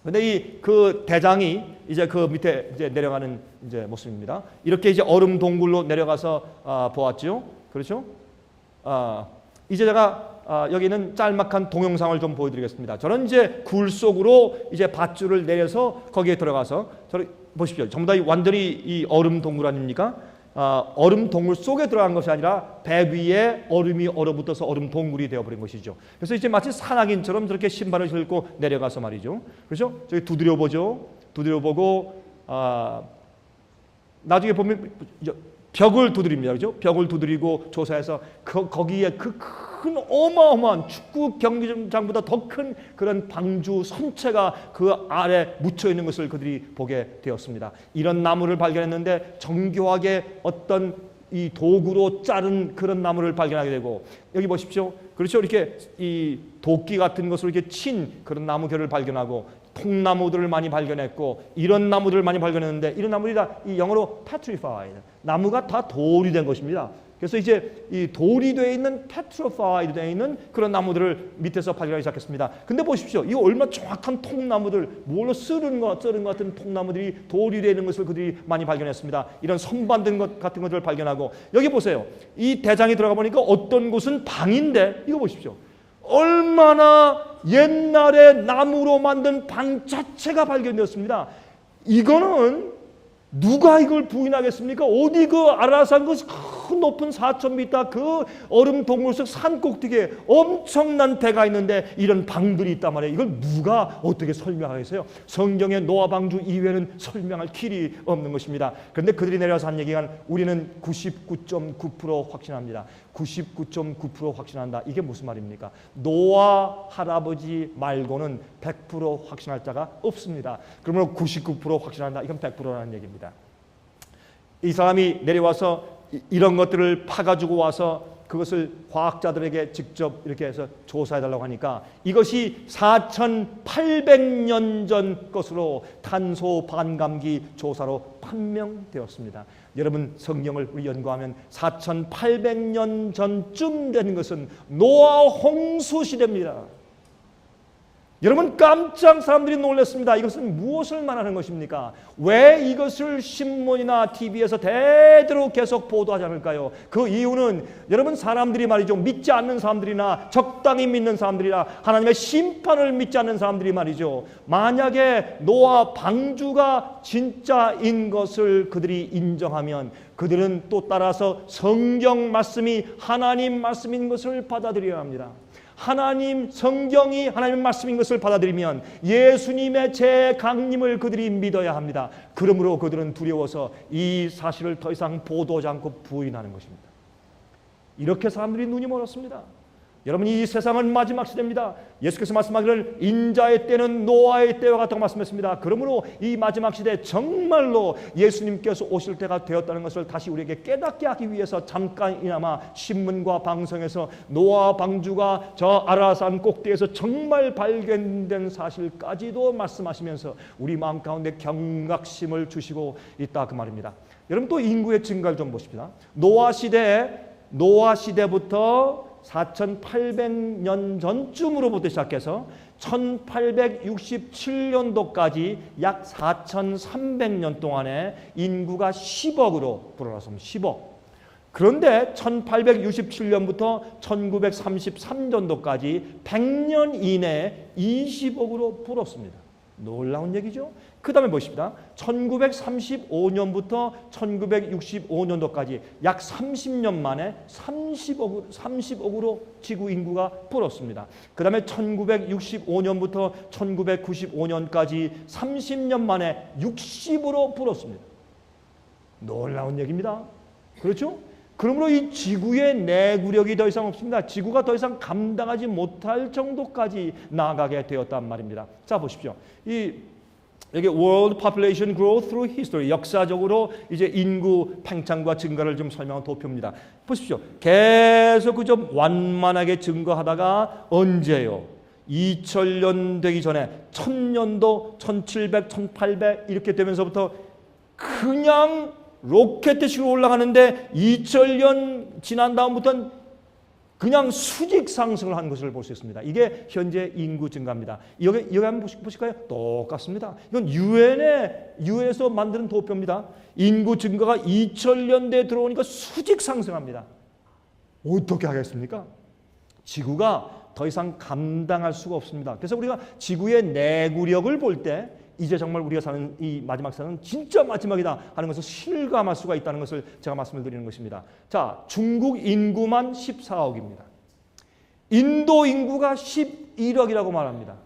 근데 이 그 대장이 이제 그 밑에 이제 내려가는 이제 모습입니다. 이렇게 이제 얼음 동굴로 내려가서 보았죠. 그렇죠? 이제 제가 여기는 짤막한 동영상을 좀 보여드리겠습니다. 저는 이제 굴 속으로 이제 밧줄을 내려서 거기에 들어가서 저를 보십시오. 전부 다 완전히 이 얼음 동굴 아닙니까? 얼음 동굴 속에 들어간 것이 아니라 배 위에 얼음이 얼어붙어서 얼음 동굴이 되어버린 것이죠. 그래서 이제 마치 산악인처럼 저렇게 신발을 신고 내려가서 말이죠. 그렇죠? 저기 두드려 보죠. 두드려 보고 나중에 보면 벽을 두드립니다. 그렇죠? 벽을 두드리고 조사해서 거기에 그 큰 어마어마한 축구 경기장보다 더 큰 그런 방주 선체가 그 아래 묻혀 있는 것을 그들이 보게 되었습니다. 이런 나무를 발견했는데 정교하게 어떤 이 도구로 자른 그런 나무를 발견하게 되고 여기 보십시오. 그렇죠? 이렇게 이 도끼 같은 것을 이렇게 친 그런 나무결을 발견하고 통나무들을 많이 발견했고 이런 나무들을 많이 발견했는데 이런 나무들이 다 이 영어로 petrified 나무가 다 돌이 된 것입니다. 그래서 이제 이 돌이 되어 있는 petrified 되어 있는 그런 나무들을 밑에서 발견하기 시작했습니다. 근데 보십시오. 이 얼마나 정확한 통나무들, 뭘로 썰은 것 같은 통나무들이 돌이 되는 것을 그들이 많이 발견했습니다. 이런 선반된 것 같은 것들을 발견하고 여기 보세요. 이 대장이 들어가 보니까 어떤 곳은 방인데 이거 보십시오. 얼마나 옛날에 나무로 만든 방 자체가 발견되었습니다. 이거는 누가 이걸 부인하겠습니까? 어디 그 아라산 그 큰 높은 4,000m 그 얼음 동굴 속 산 꼭대기에 엄청난 배가 있는데 이런 방들이 있단 말이에요. 이걸 누가 어떻게 설명하겠어요? 성경의 노아 방주 이외에는 설명할 길이 없는 것입니다. 그런데 그들이 내려와서 한 얘기가 우리는 99.9% 확신합니다. 99.9% 확신한다. 이게 무슨 말입니까? 노아 할아버지 말고는 100% 확신할 자가 없습니다. 그러면 99% 확신한다. 이건 100%라는 얘기입니다. 이 사람이 내려와서 이런 것들을 파가지고 와서 그것을 과학자들에게 직접 이렇게 해서 조사해달라고 하니까 이것이 4,800년 전 것으로 탄소 반감기 조사로 판명되었습니다. 여러분 성경을 우리 연구하면 4,800년 전쯤 된 것은 노아 홍수 시대입니다. 여러분 깜짝 사람들이 놀랐습니다. 이것은 무엇을 말하는 것입니까? 왜 이것을 신문이나 TV에서 대대로 계속 보도하지 않을까요? 그 이유는 여러분 사람들이 말이죠. 믿지 않는 사람들이나 적당히 믿는 사람들이나 하나님의 심판을 믿지 않는 사람들이 말이죠. 만약에 노아 방주가 진짜인 것을 그들이 인정하면 그들은 또 따라서 성경 말씀이 하나님 말씀인 것을 받아들여야 합니다. 하나님 성경이 하나님의 말씀인 것을 받아들이면 예수님의 재강림을 그들이 믿어야 합니다. 그러므로 그들은 두려워서 이 사실을 더 이상 보도하지 않고 부인하는 것입니다. 이렇게 사람들이 눈이 멀었습니다. 여러분 이 세상은 마지막 시대입니다. 예수께서 말씀하기를 인자의 때는 노아의 때와 같다고 말씀했습니다. 그러므로 이 마지막 시대에 정말로 예수님께서 오실 때가 되었다는 것을 다시 우리에게 깨닫게 하기 위해서 잠깐이나마 신문과 방송에서 노아 방주가 저 아라산 꼭대기에서 정말 발견된 사실까지도 말씀하시면서 우리 마음 가운데 경각심을 주시고 있다 그 말입니다. 여러분 또 인구의 증가를 좀 보십시다. 노아 시대부터 4,800년 전쯤으로부터 시작해서 1867년도까지 약 4,300년 동안에 인구가 10억으로 불어났습니다. 10억. 그런데 1867년부터 1933년도까지 100년 이내에 20억으로 불었습니다. 놀라운 얘기죠. 그 다음에 보십니다. 1935년부터 1965년도까지 약 30년 만에 30억으로 지구 인구가 불었습니다. 그 다음에 1965년부터 1995년까지 30년 만에 60으로 불었습니다. 놀라운 얘기입니다. 그렇죠? 그러므로 이 지구의 내구력이 더 이상 없습니다. 지구가 더 이상 감당하지 못할 정도까지 나아가게 되었단 말입니다. 자, 보십시오. 여기 World Population Growth Through History, 역사적으로 이제 인구 팽창과 증가를 좀 설명한 도표입니다. 보십시오. 계속 그 좀 완만하게 증가하다가 언제요? 2000년 되기 전에 1000년도, 1700, 1800 이렇게 되면서부터 그냥 로켓식으로 올라가는데 2000년 지난 다음부터는 그냥 수직 상승을 한 것을 볼 수 있습니다. 이게 현재 인구 증가입니다. 여기 한번 보실까요? 똑같습니다. 이건 유엔에서 만드는 도표입니다. 인구 증가가 2000년대에 들어오니까 수직 상승합니다. 어떻게 하겠습니까? 지구가 더 이상 감당할 수가 없습니다. 그래서 우리가 지구의 내구력을 볼 때 이제 정말 우리가 사는 이 마지막 사는 진짜 마지막이다 하는 것을 실감할 수가 있다는 것을 제가 말씀을 드리는 것입니다. 자, 중국 인구만 14억입니다. 인도 인구가 11억이라고 말합니다.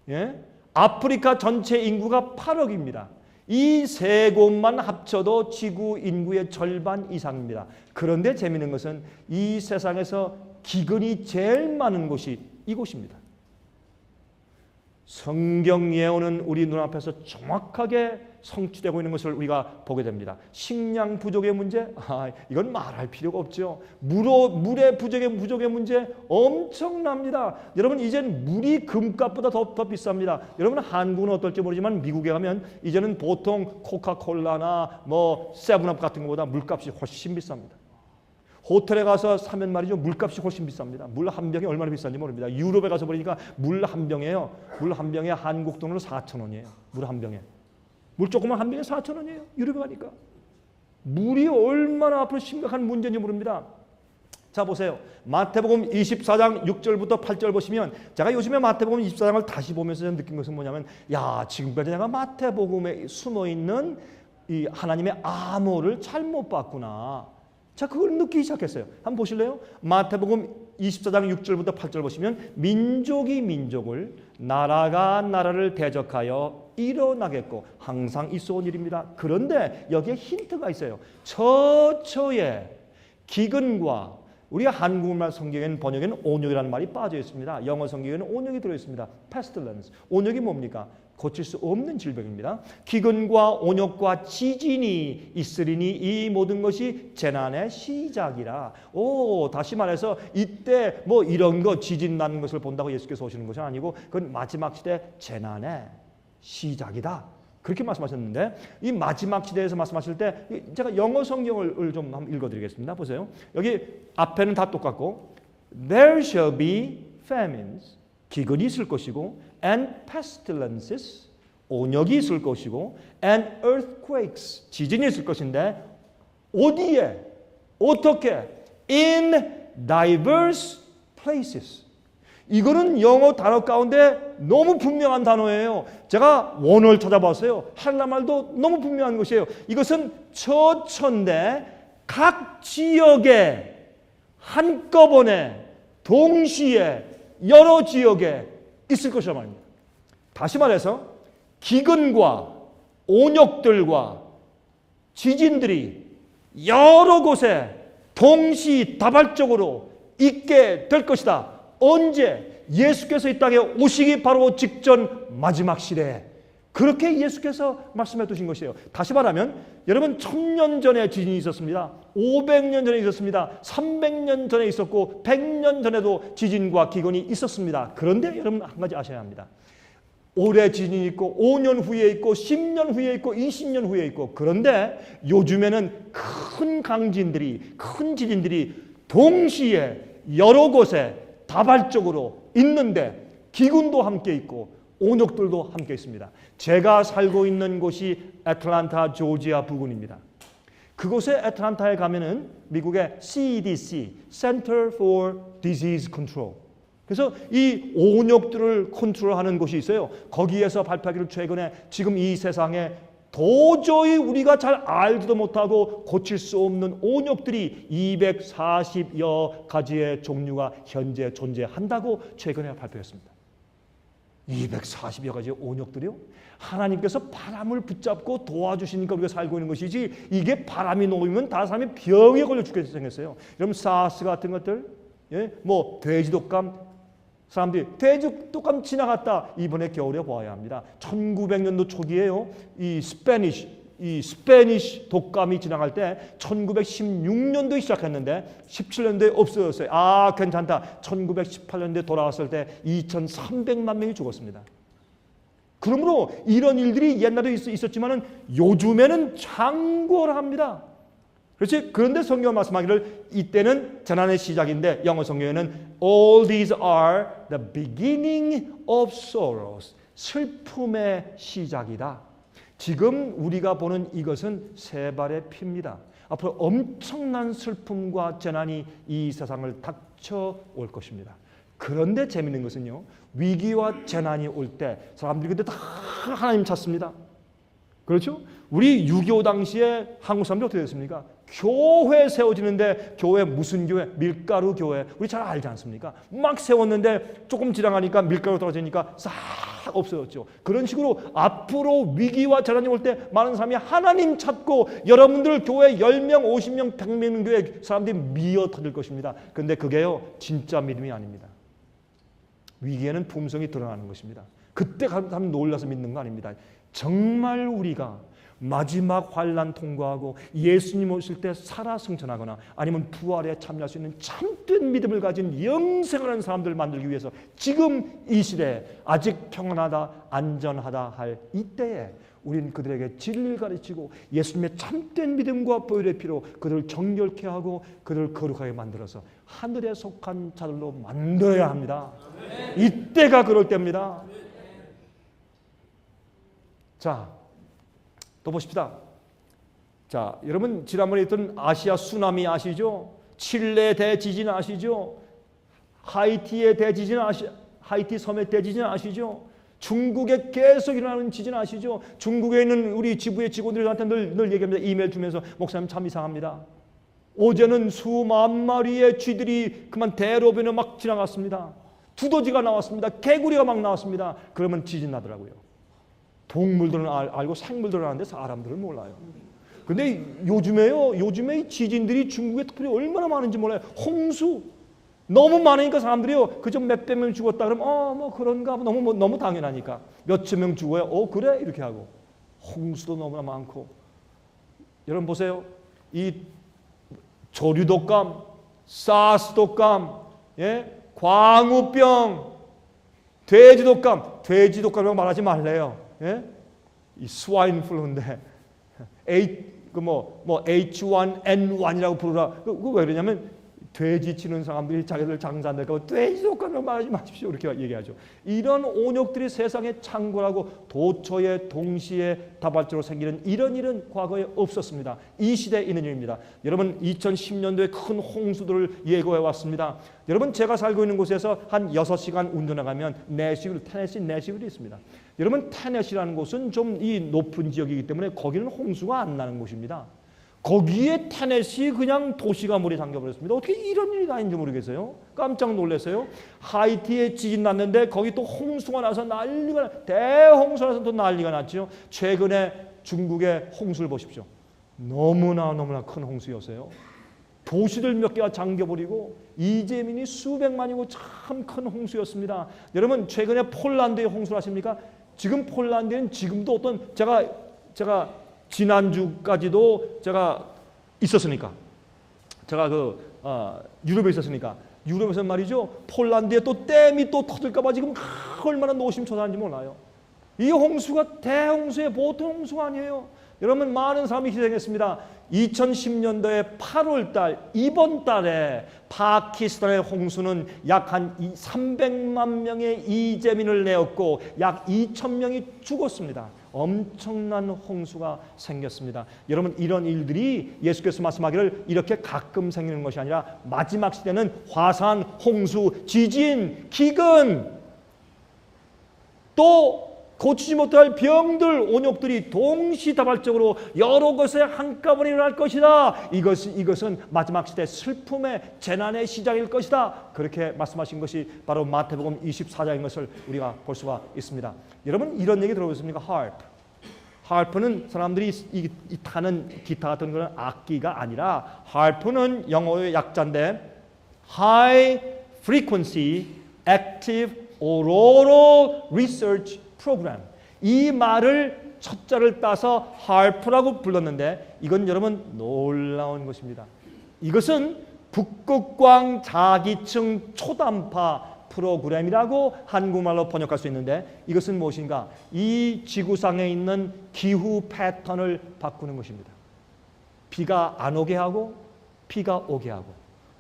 예? 아프리카 전체 인구가 8억입니다. 이 세 곳만 합쳐도 지구 인구의 절반 이상입니다. 그런데 재미있는 것은 이 세상에서 기근이 제일 많은 곳이 이곳입니다. 성경 예언은 우리 눈앞에서 정확하게 성취되고 있는 것을 우리가 보게 됩니다. 식량 부족의 문제, 이건 말할 필요가 없죠. 물의 부족의 문제 엄청납니다. 여러분, 이제는 물이 금값보다 더 비쌉니다. 여러분, 한국은 어떨지 모르지만 미국에 가면 이제는 보통 코카콜라나 뭐 세븐업 같은 것보다 물값이 훨씬 비쌉니다. 호텔에 가서 사면 말이죠. 물값이 훨씬 비쌉니다. 물 한 병이 얼마나 비싼지 모릅니다. 유럽에 가서 보니까 물 한 병에 한국 돈으로 4,000원이에요. 물 한 병에. 물 조그만 한 병에 4,000원이에요. 유럽에 가니까. 물이 얼마나 앞으로 심각한 문제인지 모릅니다. 자, 보세요. 마태복음 24장 6절부터 8절 보시면 제가 요즘에 마태복음 24장을 다시 보면서 느낀 것은 뭐냐면, 야, 지금까지 내가 마태복음에 숨어있는 이 하나님의 암호를 잘못 봤구나. 자, 그걸 느끼기 시작했어요. 한번 보실래요? 마태복음 24장 6절부터 8절 보시면 민족이 민족을, 나라가 나라를 대적하여 일어나겠고 항상 있어온 일입니다. 그런데 여기에 힌트가 있어요. 처처에 기근과, 우리가 한국말 성경에는 번역에는 온역이라는 말이 빠져 있습니다. 영어 성경에는 온역이 들어 있습니다. pestilence. 온역이 뭡니까? 고칠 수 없는 질병입니다. 기근과 온역과 지진이 있으리니 이 모든 것이 재난의 시작이라. 다시 말해서 이때 뭐 이런 거 지진 나는 것을 본다고 예수께서 오시는 것이 아니고 그건 마지막 시대 재난의 시작이다. 그렇게 말씀하셨는데, 이 마지막 시대에서 말씀하실 때 제가 영어 성경을 좀 한번 읽어드리겠습니다. 보세요. 여기 앞에는 다 똑같고 There shall be famines, 기근이 있을 것이고, and pestilences, 온역이 있을 것이고, and earthquakes, 지진이 있을 것인데 어디에? 어떻게? in diverse places. 이거는 영어 단어 가운데 너무 분명한 단어예요. 제가 원어를 찾아봤어요. 한라말도 너무 분명한 것이에요. 이것은 처처인데 각 지역에 한꺼번에 동시에 여러 지역에 있을 것이란 말입니다. 다시 말해서 기근과 온역들과 지진들이 여러 곳에 동시다발적으로 있게 될 것이다. 언제? 예수께서 이 땅에 오시기 바로 직전 마지막 시대에. 그렇게 예수께서 말씀해 두신 것이에요. 다시 말하면 여러분, 1000년 전에 지진이 있었습니다. 500년 전에 있었습니다. 300년 전에 있었고 100년 전에도 지진과 기근이 있었습니다. 그런데 여러분, 한 가지 아셔야 합니다. 올해 지진이 있고 5년 후에 있고 10년 후에 있고 20년 후에 있고, 그런데 요즘에는 큰 강진들이, 큰 지진들이 동시에 여러 곳에 다발적으로 있는데 기근도 함께 있고 온역들도 함께 있습니다. 제가 살고 있는 곳이 애틀랜타 조지아 부근입니다. 그곳에 애틀랜타에 가면은 미국의 CDC, Center for Disease Control, 그래서 이 온역들을 컨트롤하는 곳이 있어요. 거기에서 발표하기를 최근에 지금 이 세상에 도저히 우리가 잘 알지도 못하고 고칠 수 없는 온역들이 240여 가지의 종류가 현재 존재한다고 최근에 발표했습니다. 240여 가지의 온역들이요? 하나님께서 바람을 붙잡고 도와주시니까 우리가 살고 있는 것이지, 이게 바람이 놓이면 다른 사람이 병에 걸려 죽게 생겼어요. 여러분 사스 같은 것들, 뭐 돼지독감, 사람들이 돼지독감 지나갔다, 이번에 겨울에 보아야 합니다. 1900년도 초기에요. 이 스페니쉬 독감이 지나갈 때 1916년도에 시작했는데 17년도에 없어졌어요. 아, 괜찮다. 1918년도에 돌아왔을 때 2300만 명이 죽었습니다. 그러므로 이런 일들이 옛날에 있었지만은 요즘에는 창궐합니다. 그렇지? 그런데 성경 말씀하기를 이때는 재난의 시작인데, 영어 성경에는 all these are the beginning of sorrows. 슬픔의 시작이다. 지금 우리가 보는 이것은 세 발의 피입니다. 앞으로 엄청난 슬픔과 재난이 이 세상을 닥쳐올 것입니다. 그런데 재미있는 것은요, 위기와 재난이 올 때 사람들이 그때 다 하나님 찾습니다. 그렇죠? 우리 6.25 당시에 한국 사람들이 어떻게 됐습니까? 교회 세워지는데, 교회 무슨 교회? 밀가루 교회. 우리 잘 알지 않습니까? 막 세웠는데 조금 지나가니까 밀가루 떨어지니까 싹 없어졌죠. 그런 식으로 앞으로 위기와 재난이 올 때 많은 사람이 하나님 찾고, 여러분들 교회 10명, 50명, 100명 교회 사람들이 미어 터질 것입니다. 그런데 그게요, 진짜 믿음이 아닙니다. 위기에는 품성이 드러나는 것입니다. 그때 가면 놀라서 믿는 거 아닙니다. 정말 우리가 마지막 환난 통과하고 예수님 오실 때 살아 승천하거나 아니면 부활에 참여할 수 있는 참된 믿음을 가진 영생하는 사람들을 만들기 위해서 지금 이 시대에 아직 평안하다, 안전하다 할 이때에 우리는 그들에게 진리를 가르치고 예수님의 참된 믿음과 보혈의 피로 그들을 정결케 하고 그들을 거룩하게 만들어서 하늘에 속한 자들로 만들어야 합니다. 이때가 그럴 때입니다. 자, 또 보십시다. 자, 여러분 지난번에 있던 아시아 쓰나미 아시죠? 칠레 대지진 아시죠? 하이티의 대지진 하이티 섬의 대지진 아시죠? 중국에 계속 일어나는 지진 아시죠? 중국에 있는 우리 지부의 직원들한테 늘 얘기합니다. 이메일 주면서 목사님 참 이상합니다. 어제는 수만 마리의 쥐들이 그만 대로변에 막 지나갔습니다. 두더지가 나왔습니다. 개구리가 막 나왔습니다. 그러면 지진 나더라고요. 동물들은 알고 생물들은 아는데 사람들은 몰라요. 근데 요즘에 이 지진들이 중국에 특별히 얼마나 많은지 몰라요. 홍수 너무 많으니까 사람들이요, 그저 몇백 명 죽었다 그러면 뭐 그런가, 너무 당연하니까 몇천 명 죽어요. 그래 이렇게 하고, 홍수도 너무나 많고. 여러분 보세요, 이 조류독감, 사스독감, 광우병, 돼지독감이라고 말하지 말래요. 이 스와인플루인데 H1N1이라고 부르라. 그거 왜 그러냐면 돼지 치는 사람들이 자기들 장사 안 될까 봐 돼지독감이라고 말하지 마십시오 이렇게 얘기하죠. 이런 온역들이 세상에 창궐하고 도처에 동시에 다발적으로 생기는 이런 일은 과거에 없었습니다. 이 시대에 있는 일입니다. 여러분 2010년도에 큰 홍수들을 예고해 왔습니다. 여러분 제가 살고 있는 곳에서 한 6시간 운전해 가면 테네시 내시빌이 있습니다. 여러분 테네시라는 곳은 좀 이 높은 지역이기 때문에 거기는 홍수가 안 나는 곳입니다. 거기에 테네시 그냥 도시가 물에 잠겨버렸습니다. 어떻게 이런 일이 다닌지 모르겠어요. 깜짝 놀랐어요. 하이티에 지진 났는데 거기 또 홍수가 나서 대홍수가 나서 또 난리가 났죠. 최근에 중국의 홍수를 보십시오. 너무나 큰 홍수였어요. 도시들 몇 개가 잠겨버리고 이재민이 수백만이고 참 큰 홍수였습니다. 여러분 최근에 폴란드의 홍수를 아십니까? 지금 폴란드는 지금도 어떤 제가 지난주까지도 제가 있었으니까, 제가 유럽에 있었으니까, 유럽에서 말이죠, 폴란드에 또 댐이 또 터질까봐 지금 얼마나 노심초사한지 몰라요. 이 홍수가 대홍수에 보통 홍수가 아니에요. 여러분 많은 사람이 희생했습니다. 2010년도에 8월달 이번 달에 파키스탄의 홍수는 약 한 300만 명의 이재민을 내었고 약 2,000명이 죽었습니다. 엄청난 홍수가 생겼습니다. 여러분, 이런 일들이 예수께서 말씀하기를 이렇게 가끔 생기는 것이 아니라 마지막 시대는 화산, 홍수, 지진, 기근, 또 고치지 못할 병들, 온역들이 동시다발적으로 여러 곳에 한꺼번에 일어날 것이다. 이것은 마지막 시대 슬픔의 재난의 시작일 것이다. 그렇게 말씀하신 것이 바로 마태복음 24장인 것을 우리가 볼 수가 있습니다. 여러분, 이런 얘기 들어보셨습니까? harp는 사람들이 이 타는 기타 같은 그런 악기가 아니라, harp는 영어의 약자인데 High Frequency Active Auroral Research Program. 이 말을 첫 자를 따서 harp라고 불렀는데, 이건 여러분 놀라운 것입니다. 이것은 북극광 자기층 초단파 프로그램이라고 한국말로 번역할 수 있는데, 이것은 무엇인가? 이 지구상에 있는 기후 패턴을 바꾸는 것입니다. 비가 안 오게 하고 비가 오게 하고,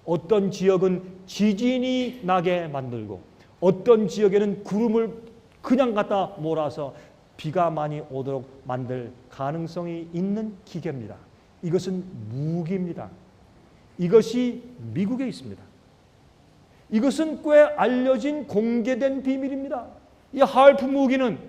어떤 지역은 지진이 나게 만들고, 어떤 지역에는 구름을 그냥 갖다 몰아서 비가 많이 오도록 만들 가능성이 있는 기계입니다. 이것은 무기입니다. 이것이 미국에 있습니다. 이것은 꽤 알려진 공개된 비밀입니다. 이 harp 무기는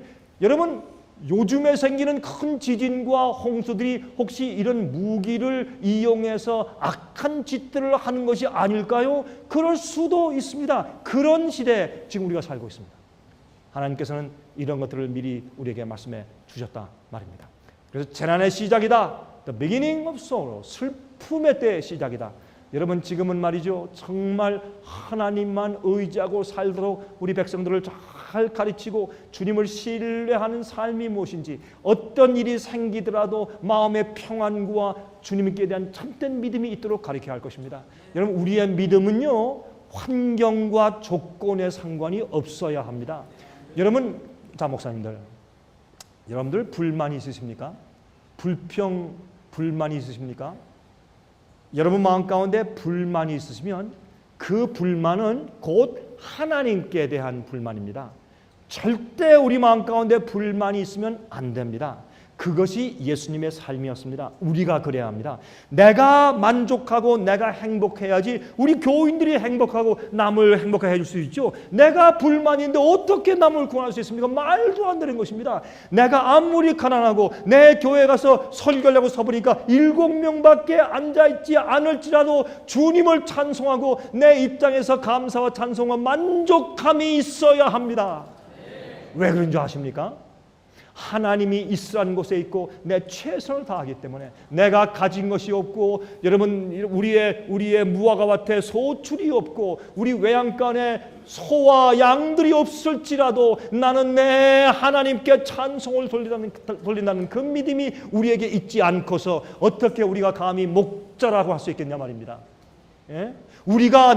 여러분, 요즘에 생기는 큰 지진과 홍수들이 혹시 이런 무기를 이용해서 악한 짓들을 하는 것이 아닐까요? 그럴 수도 있습니다. 그런 시대에 지금 우리가 살고 있습니다. 하나님께서는 이런 것들을 미리 우리에게 말씀해 주셨다 말입니다. 그래서 재난의 시작이다. The beginning of sorrow. 슬픔의 때의 시작이다. 여러분, 지금은 말이죠, 정말 하나님만 의지하고 살도록 우리 백성들을 잘 가르치고 주님을 신뢰하는 삶이 무엇인지, 어떤 일이 생기더라도 마음의 평안과 주님께 대한 참된 믿음이 있도록 가르쳐야 할 것입니다. 여러분, 우리의 믿음은요, 환경과 조건에 상관이 없어야 합니다. 여러분, 자, 목사님들, 여러분들 불만이 있으십니까? 불만이 있으십니까? 여러분 마음 가운데 불만이 있으시면 그 불만은 곧 하나님께 대한 불만입니다. 절대 우리 마음 가운데 불만이 있으면 안 됩니다. 그것이 예수님의 삶이었습니다. 우리가 그래야 합니다. 내가 만족하고 내가 행복해야지 우리 교인들이 행복하고 남을 행복하게 해줄 수 있죠. 내가 불만인데 어떻게 남을 구원할 수 있습니까? 말도 안 되는 것입니다. 내가 아무리 가난하고 내 교회 가서 설교하려고 서보니까 7명밖에 앉아있지 않을지라도 주님을 찬송하고 내 입장에서 감사와 찬송과 만족함이 있어야 합니다. 왜 그런 줄 아십니까? 하나님이 있으라는 곳에 있고 내 최선을 다하기 때문에, 내가 가진 것이 없고, 여러분, 우리의 무화과 밭에 소출이 없고 우리 외양간에 소와 양들이 없을지라도 나는 내 하나님께 찬송을 돌린다는 그 믿음이 우리에게 있지 않고서 어떻게 우리가 감히 목자라고 할 수 있겠냐 말입니다. 예?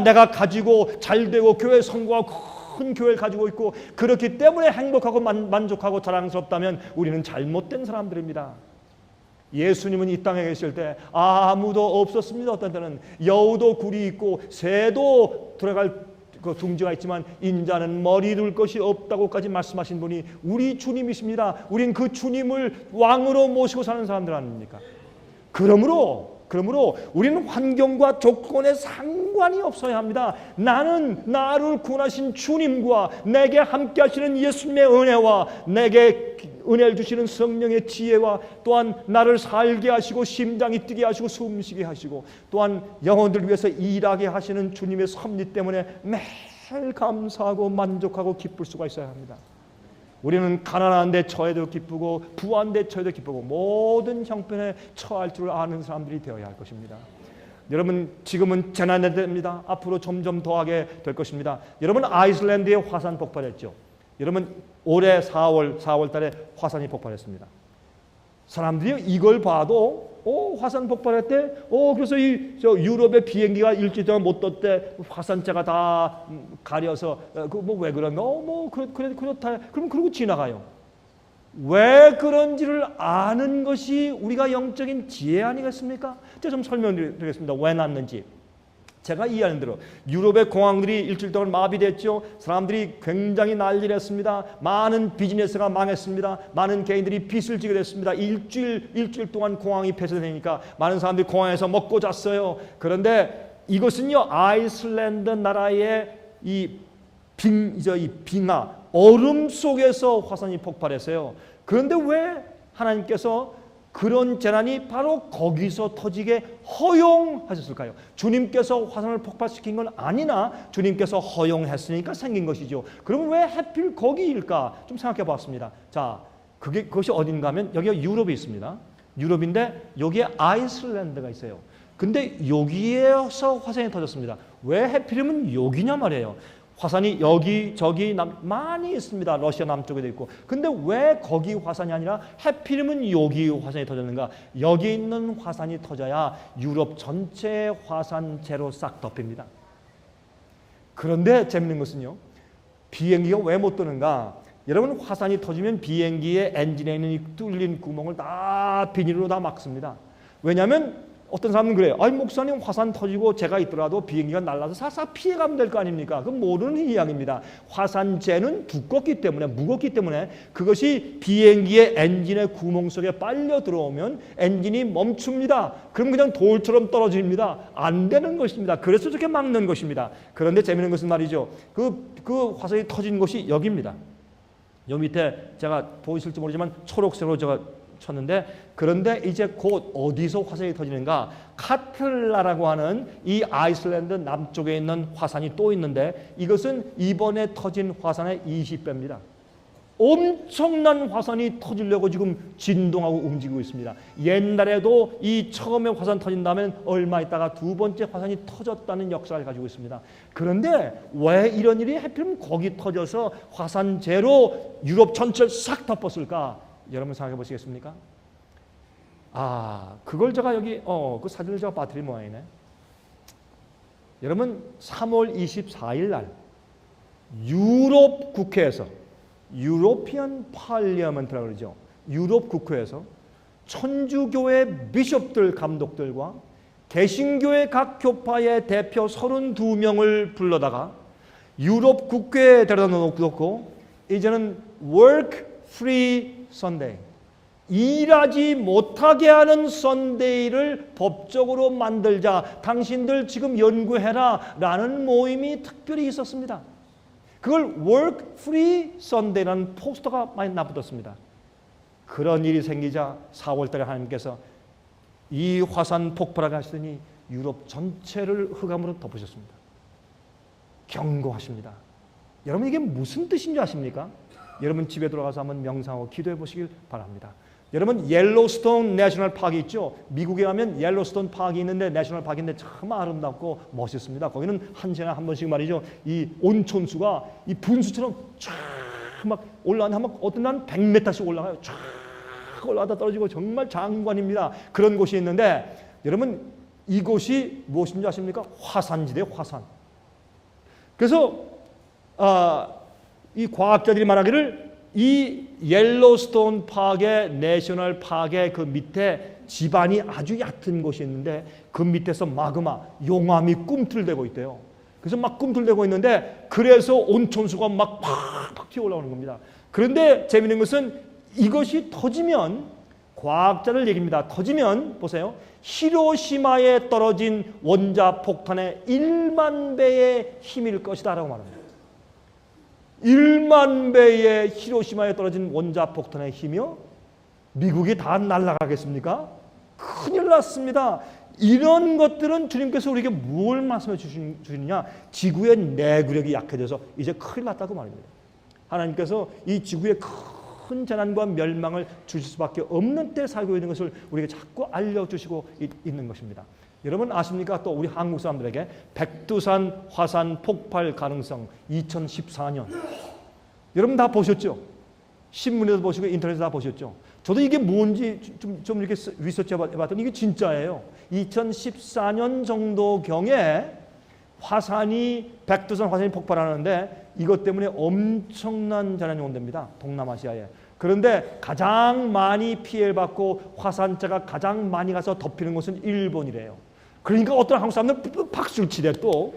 내가 가지고 잘되고 교회 성공하고 큰 교회를 가지고 있고 그렇기 때문에 행복하고 만족하고 자랑스럽다면 우리는 잘못된 사람들입니다. 예수님은 이 땅에 계실 때 아무도 없었습니다. 어떤 때는 여우도 굴이 있고 새도 들어갈 그 둥지가 있지만 인자는 머리 둘 것이 없다고까지 말씀하신 분이 우리 주님이십니다. 우린 그 주님을 왕으로 모시고 사는 사람들 아닙니까? 그러므로 우리는 환경과 조건에 상관이 없어야 합니다. 나는 나를 구원하신 주님과 내게 함께 하시는 예수님의 은혜와 내게 은혜를 주시는 성령의 지혜와 또한 나를 살게 하시고 심장이 뛰게 하시고 숨쉬게 하시고 또한 영혼들을 위해서 일하게 하시는 주님의 섭리 때문에 매일 감사하고 만족하고 기쁠 수가 있어야 합니다. 우리는 가난한 데 처해도 기쁘고 부한 데 처해도 기쁘고 모든 형편에 처할 줄 아는 사람들이 되어야 할 것입니다. 여러분, 지금은 재난의 때입니다. 앞으로 점점 더하게 될 것입니다. 여러분, 아이슬란드에 화산 폭발했죠. 여러분, 올해 4월 달에 화산이 폭발했습니다. 사람들이 이걸 봐도 화산 폭발했대. 그래서 유럽의 비행기가 일주일 동안 못 떴대. 화산재가 다 가려서 왜 그런가? 그렇다. 그러고 지나가요. 왜 그런지를 아는 것이 우리가 영적인 지혜 아니겠습니까? 제가 좀 설명드리겠습니다. 왜 났는지. 제가 이해하는 대로 유럽의 공항들이 일주일 동안 마비됐죠. 사람들이 굉장히 난리를 했습니다. 많은 비즈니스가 망했습니다. 많은 개인들이 빚을 지게 됐습니다. 일주일 동안 공항이 폐쇄되니까 많은 사람들이 공항에서 먹고 잤어요. 그런데 이것은요, 아이슬란드 나라의 이 빙하, 얼음 속에서 화산이 폭발했어요. 그런데 왜 하나님께서 그런 재난이 바로 거기서 터지게 허용하셨을까요? 주님께서 화산을 폭발시킨 건 아니나 주님께서 허용했으니까 생긴 것이죠. 그러면 왜 하필 거기일까? 좀 생각해 봤습니다. 자, 그것이 어딘가 하면 여기가 유럽이 있습니다. 유럽인데 여기에 아이슬란드가 있어요. 근데 여기에서 화산이 터졌습니다. 왜 하필이면 여기냐 말이에요. 화산이 여기 저기 많이 있습니다. 러시아 남쪽에도 있고. 근데 왜 거기 화산이 아니라 하필이면 여기 화산이 터졌는가? 여기 있는 화산이 터져야 유럽 전체 화산재로 싹 덮입니다. 그런데 재밌는 것은요, 비행기가 왜 못 뜨는가? 여러분, 화산이 터지면 비행기의 엔진에 있는 이 뚫린 구멍을 다 비닐로 다 막습니다. 왜냐하면 어떤 사람은 그래요. 아니, 목사님, 화산 터지고 제가 있더라도 비행기가 날아서 살짝 피해가면 될 거 아닙니까? 그건 모르는 이야기입니다. 화산재는 두껍기 때문에, 무겁기 때문에 그것이 비행기의 엔진의 구멍 속에 빨려 들어오면 엔진이 멈춥니다. 그럼 그냥 돌처럼 떨어집니다. 안 되는 것입니다. 그래서 저렇게 막는 것입니다. 그런데 재미있는 것은 말이죠, 그 화산이 터진 곳이 여기입니다. 요 밑에 제가 보이실지 모르지만 초록색으로 제가 쳤는데, 그런데 이제 곧 어디서 화산이 터지는가? 카틀라라고 하는 이 아이슬란드 남쪽에 있는 화산이 또 있는데, 이것은 이번에 터진 화산의 20배입니다. 엄청난 화산이 터지려고 지금 진동하고 움직이고 있습니다. 옛날에도 이 처음에 화산 터진 다음에 얼마 있다가 두 번째 화산이 터졌다는 역사를 가지고 있습니다. 그런데 왜 이런 일이 하필이면 거기 터져서 화산재로 유럽 전체를 싹 덮었을까? 여러분 생각해 보시겠습니까? 그걸 제가 여기 그 사진을 제가 빠뜨린 모양이네. 여러분, 3월 24일 날 유럽 국회에서, 유로피언 팔리어먼트라고 그러죠. 유럽 국회에서 천주교회 비숍들, 감독들과 개신교의 각 교파의 대표 32명을 불러다가 유럽 국회에 데려다 놓고, 이제는 work free Sunday, 일하지 못하게 하는 썬데이를 법적으로 만들자, 당신들 지금 연구해라 라는 모임이 특별히 있었습니다. 그걸 Work Free Sunday라는 포스터가 많이 나붙었습니다. 그런 일이 생기자 4월 달에 하나님께서 이 화산 폭발하게 하시더니 유럽 전체를 흑암으로 덮으셨습니다. 경고하십니다. 여러분, 이게 무슨 뜻인지 아십니까? 여러분 집에 들어가서 한번 명상하고 기도해 보시길 바랍니다. 여러분, 옐로스톤 내셔널 파크 있죠? 미국에 가면 옐로스톤 파크 있는데, 내셔널 파크인데 참 아름답고 멋있습니다. 거기는 한 시간에 한 번씩 말이죠, 이 온천수가 이 분수처럼 쫙 막 올라가는데, 한번 어떤 날은 100m씩 올라가요. 쫙 올라가다 떨어지고 정말 장관입니다. 그런 곳이 있는데, 여러분, 이곳이 무엇인지 아십니까? 화산지대예요, 화산. 그래서 이 과학자들이 말하기를 이 옐로스톤 파크의 내셔널 파크의 그 밑에 지반이 아주 얕은 곳이 있는데, 그 밑에서 마그마, 용암이 꿈틀대고 있대요. 그래서 막 꿈틀대고 있는데, 그래서 온천수가 막 팍팍 튀어 올라오는 겁니다. 그런데 재미있는 것은 이것이 터지면, 과학자들 얘기입니다. 터지면 보세요, 히로시마에 떨어진 원자폭탄의 1만 배의 힘일 것이다 라고 말합니다. 1만 배의 히로시마에 떨어진 원자폭탄의 힘이요? 미국이 다 날아가겠습니까? 큰일 났습니다. 이런 것들은 주님께서 우리에게 뭘 말씀해 주시느냐? 지구의 내구력이 약해져서 이제 큰일 났다고 말입니다. 하나님께서 이 지구에 큰 재난과 멸망을 주실 수밖에 없는 때 살고 있는 것을 우리에게 자꾸 알려주시고 있는 것입니다. 여러분 아십니까? 또 우리 한국 사람들에게 백두산 화산 폭발 가능성 2014년, 여러분 다 보셨죠? 신문에도 보시고 인터넷에도 다 보셨죠? 저도 이게 뭔지 좀 이렇게 리서치 해봤더니 이게 진짜예요. 2014년 정도경에 백두산 화산이 폭발하는데, 이것 때문에 엄청난 재난이 온답니다. 동남아시아에. 그런데 가장 많이 피해를 받고 화산재가 가장 많이 가서 덮이는 곳은 일본이래요. 그러니까 어떤 한국 사람들은 박수를 치대 또.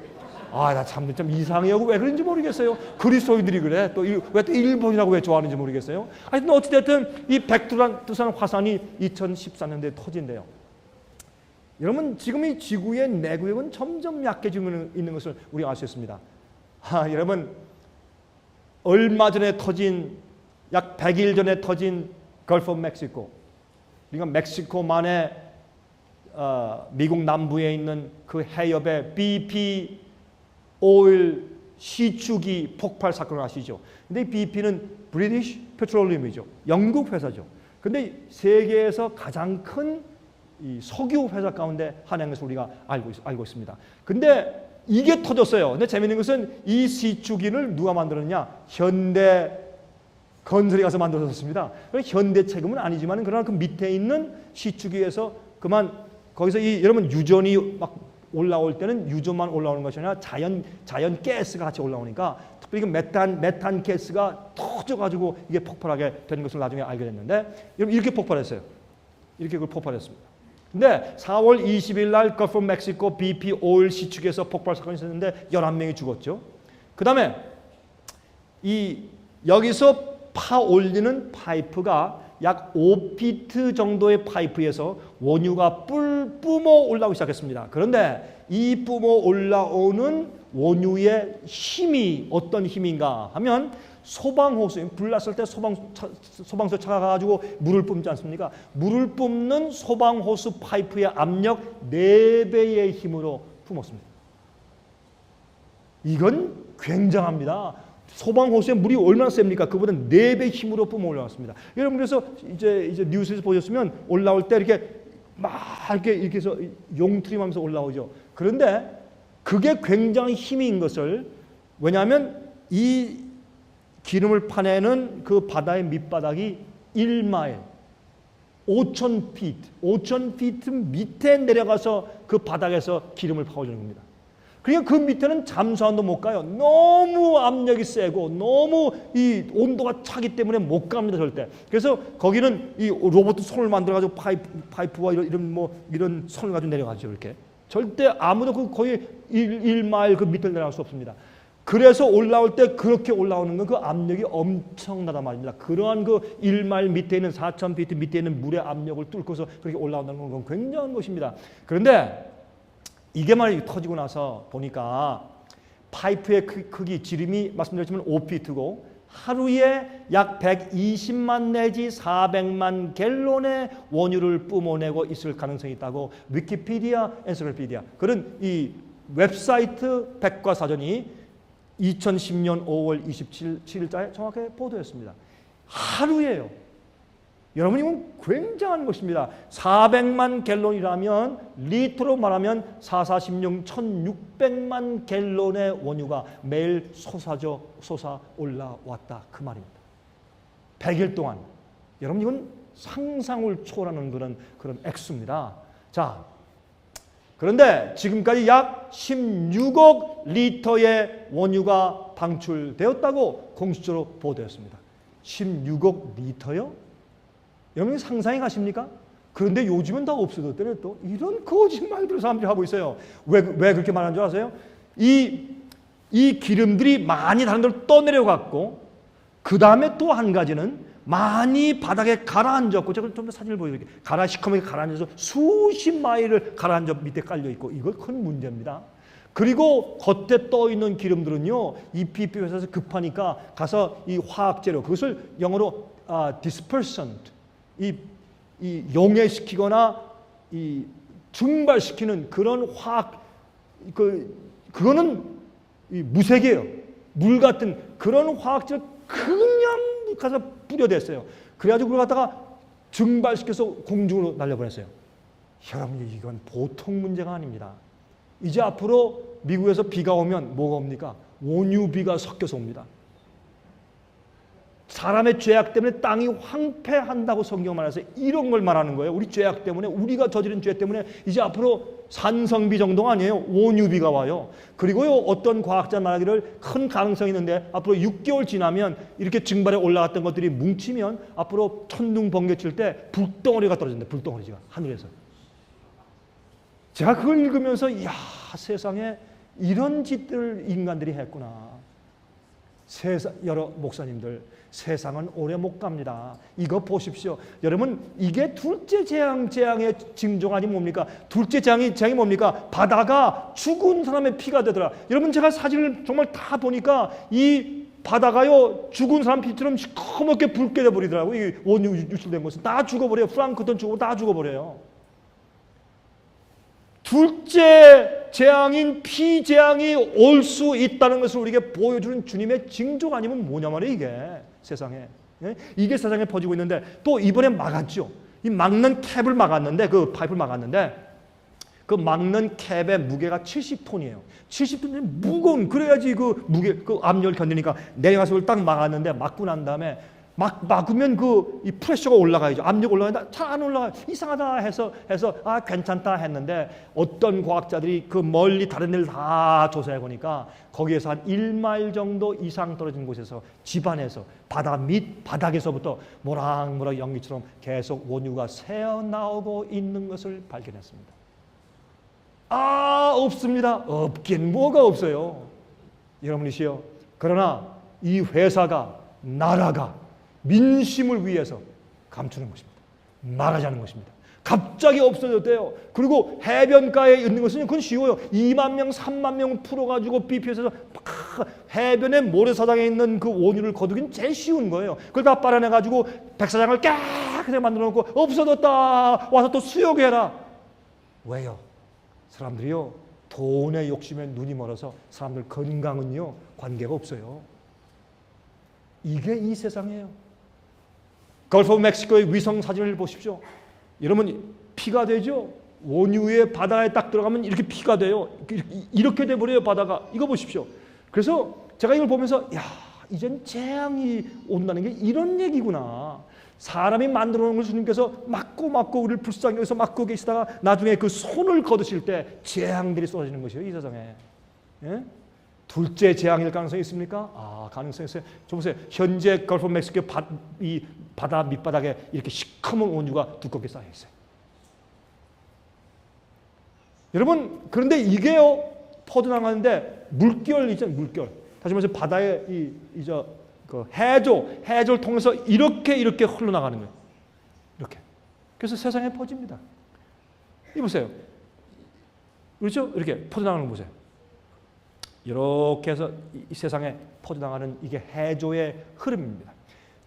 아, 나 참 이상해요. 왜 그런지 모르겠어요. 그리스도인들이 그래. 또 왜 또 일본이라고 왜 좋아하는지 모르겠어요. 하여튼 어찌됐든 이 백두산 화산이 2014년도에 터진대요. 여러분, 지금 이 지구의 내구력은 점점 약해지고 있는 것을 우리가 알 수 있습니다. 여러분, 얼마 전에 터진, 약 100일 전에 터진 걸프 오브 멕시코, 그러니까 멕시코만의 미국 남부에 있는 그 해협에 BP 오일 시추기 폭발 사건을 아시죠? 근데 이 BP는 British Petroleum이죠. 영국 회사죠. 근데 세계에서 가장 큰 이 석유 회사 가운데 하나인 것을 우리가 알고 있습니다. 근데 이게 터졌어요. 근데 재미있는 것은 이 시추기를 누가 만들었냐? 현대 건설에 가서 만들어졌습니다. 현대 책임은 아니지만 그러나 그 밑에 있는 시추기에서 거기서 여러분 유전이 막 올라올 때는 유전만 올라오는 것이 아니라 자연 가스가 같이 올라오니까 특별히 그 메탄 가스가 터져가지고 이게 폭발하게 되는 것을 나중에 알게 됐는데 여러분 이렇게 폭발했어요. 이렇게 그걸 폭발했습니다. 근데 4월 20일 날 걸프 오브 멕시코 BP 오일 시추기에서 폭발 사건이 있었는데 11명이 죽었죠. 그 다음에 여기서 파 올리는 파이프가 약 5피트 정도의 파이프에서 원유가 뿜어 올라오기 시작했습니다. 그런데 이 뿜어 올라오는 원유의 힘이 어떤 힘인가 하면 소방호수, 불났을 때 소방서 찾아가지고 물을 뿜지 않습니까? 물을 뿜는 소방호수 파이프의 압력 4배의 힘으로 뿜었습니다. 이건 굉장합니다. 소방호수에 물이 얼마나 셉니까? 그보다 4배 힘으로 뿜어 올라왔습니다. 여러분 그래서 이제 뉴스에서 보셨으면 올라올 때 이렇게 막 이렇게 해서 용트림하면서 올라오죠. 그런데 그게 굉장히 힘인 것을 왜냐하면 이 기름을 파내는 그 바다의 밑바닥이 1마일, 5,000피트 밑에 내려가서 그 바닥에서 기름을 파고주는 겁니다. 그러니까 그 밑에는 잠수함도 못 가요. 너무 압력이 세고 너무 이 온도가 차기 때문에 못 갑니다 절대. 그래서 거기는 이 로봇 손을 만들어가지고 파이프와 이런 손을 가지고 내려가죠 이렇게. 절대 아무도 거의 1마일 그 밑을 내려갈 수 없습니다. 그래서 올라올 때 그렇게 올라오는 건 그 압력이 엄청나단 말입니다. 그러한 그 1마일 밑에 있는 4,000피트 밑에 있는 물의 압력을 뚫고서 그렇게 올라온다는 건 굉장한 것입니다. 그런데 이게 만약에 터지고 나서 보니까 파이프의 크기, 지름이 말씀드렸지만 5피트고 하루에 약 120만 내지 400만 갤론의 원유를 뿜어내고 있을 가능성이 있다고 위키피디아, 엔사이클로피디아 그런 이 웹사이트 백과사전이 2010년 5월 27일자에 정확하게 보도했습니다. 하루에요. 여러분 이건 굉장한 것입니다. 400만 갤론이라면 리터로 말하면 4,416 1,600만 갤론의 원유가 매일 솟아 올라왔다 그 말입니다. 100일 동안. 여러분 이건 상상을 초월하는 그런 액수입니다. 자, 그런데 지금까지 약 16억 리터의 원유가 방출되었다고 공식적으로 보도했습니다. 16억 리터요? 여러분이 상상이 가십니까? 그런데 요즘은 다 없어졌대요. 또 이런 거짓말들을 사람들이 하고 있어요. 왜 그렇게 말하는 줄 아세요? 이 기름들이 많이 다른 데로 떠내려갔고 그 다음에 또 한 가지는 많이 바닥에 가라앉았고 제가 좀 더 사진을 보여드릴게요. 시커멓게 가라앉아서 수십 마일을 가라앉아 밑에 깔려있고 이거 큰 문제입니다. 그리고 겉에 떠있는 기름들은요. 이 BP 회사에서 급하니까 가서 이 화학재료 그것을 영어로 dispersant 이 용해시키거나 이 증발시키는 그런 화학 그거는 이 무색이에요. 물 같은 그런 화학재를 그냥 가서 뿌려댔어요. 그래가지고 그걸 갖다가 증발시켜서 공중으로 날려보냈어요. 여러분 이건 보통 문제가 아닙니다. 이제 앞으로 미국에서 비가 오면 뭐가 옵니까? 원유비가 섞여서 옵니다. 사람의 죄악 때문에 땅이 황폐한다고 성경 말해서 이런 걸 말하는 거예요. 우리 죄악 때문에 우리가 저지른 죄 때문에 이제 앞으로 산성비 정도가 아니에요. 원유비가 와요. 그리고요 어떤 과학자 말하기를 큰 가능성이 있는데 앞으로 6개월 지나면 이렇게 증발해 올라갔던 것들이 뭉치면 앞으로 천둥 번개 칠 때 불덩어리가 떨어진다. 불덩어리가 하늘에서. 제가 그걸 읽으면서 이야, 세상에 이런 짓들을 인간들이 했구나. 여러 목사님들, 세상은 오래 못 갑니다. 이거 보십시오. 여러분, 이게 둘째 재앙의 징조가 뭡니까? 둘째 재앙이 뭡니까? 바다가 죽은 사람의 피가 되더라. 여러분, 제가 사진을 정말 다 보니까 이 바다가요, 죽은 사람 피처럼 시커멓게 붉게 돼버리더라고요. 이 원유 유출된 것은 다 죽어버려요. 프랑크ton 죽고 다 죽어버려요. 둘째 재앙인 피재앙이 올 수 있다는 것을 우리에게 보여주는 주님의 징조가 아니면 뭐냐 말이에요, 이게 세상에. 예? 이게 세상에 퍼지고 있는데 또 이번에 막았죠. 이 막는 캡을 막았는데, 그 파이프를 막았는데 그 막는 캡의 무게가 70톤이에요. 70톤이 무거운, 그래야지 그 무게, 그 압력을 견디니까 내려가서 그걸 딱 막았는데, 막고 난 다음에 막으면 이 프레셔가 올라가야죠. 압력 올라가는데 잘 안 올라가요. 이상하다 해서 아, 괜찮다 했는데 어떤 과학자들이 그 멀리 다른 데를 다 조사해 보니까 거기에서 한 1마일 정도 이상 떨어진 곳에서 집안에서 바다 밑 바닥에서부터 모락모락 연기처럼 계속 원유가 새어나오고 있는 것을 발견했습니다. 아, 없습니다. 없긴 뭐가 없어요. 여러분이시여. 그러나 이 회사가, 나라가 민심을 위해서 감추는 것입니다. 말하지 않는 것입니다. 갑자기 없어졌대요. 그리고 해변가에 있는 것은 그건 쉬워요. 2만 명, 3만 명 풀어가지고 BPS에서 해변의 모래사장에 있는 그 원유를 거두긴 제일 쉬운 거예요. 그걸 다 빨아내가지고 백사장을 깨끗하게 만들어 놓고 없어졌다. 와서 또 수욕해라. 왜요? 사람들이요, 돈의 욕심에 눈이 멀어서 사람들 건강은요, 관계가 없어요. 이게 이 세상이에요. 걸프 오브 멕시코의 위성 사진을 보십시오. 여러분, 피가 되죠? 원유의 바다에 딱 들어가면 이렇게 피가 돼요. 이렇게 돼버려요, 바다가. 이거 보십시오. 그래서 제가 이걸 보면서, 야, 이젠 재앙이 온다는 게 이런 얘기구나. 사람이 만들어 놓은 걸 주님께서 막고 우리를 불쌍히 여기서 막고 계시다가 나중에 그 손을 거두실 때 재앙들이 쏟아지는 것이에요, 이 세상에. 예? 둘째 재앙일 가능성이 있습니까? 아, 가능성이 있어요. 좀 보세요. 현재 걸프 오브 멕시코 이 바다 밑바닥에 이렇게 시커먼 원유가 두껍게 쌓여 있어요. 여러분, 그런데 이게요, 퍼져나가는데 물결 있잖아요, 물결. 다시 말해서 바다에 그 해조를 통해서 이렇게 흘러나가는 거예요. 이렇게. 그래서 세상에 퍼집니다. 이 보세요. 그렇죠? 이렇게 퍼져나가는 거 보세요. 이렇게 해서 이 세상에 퍼져나가는 이게 해조의 흐름입니다.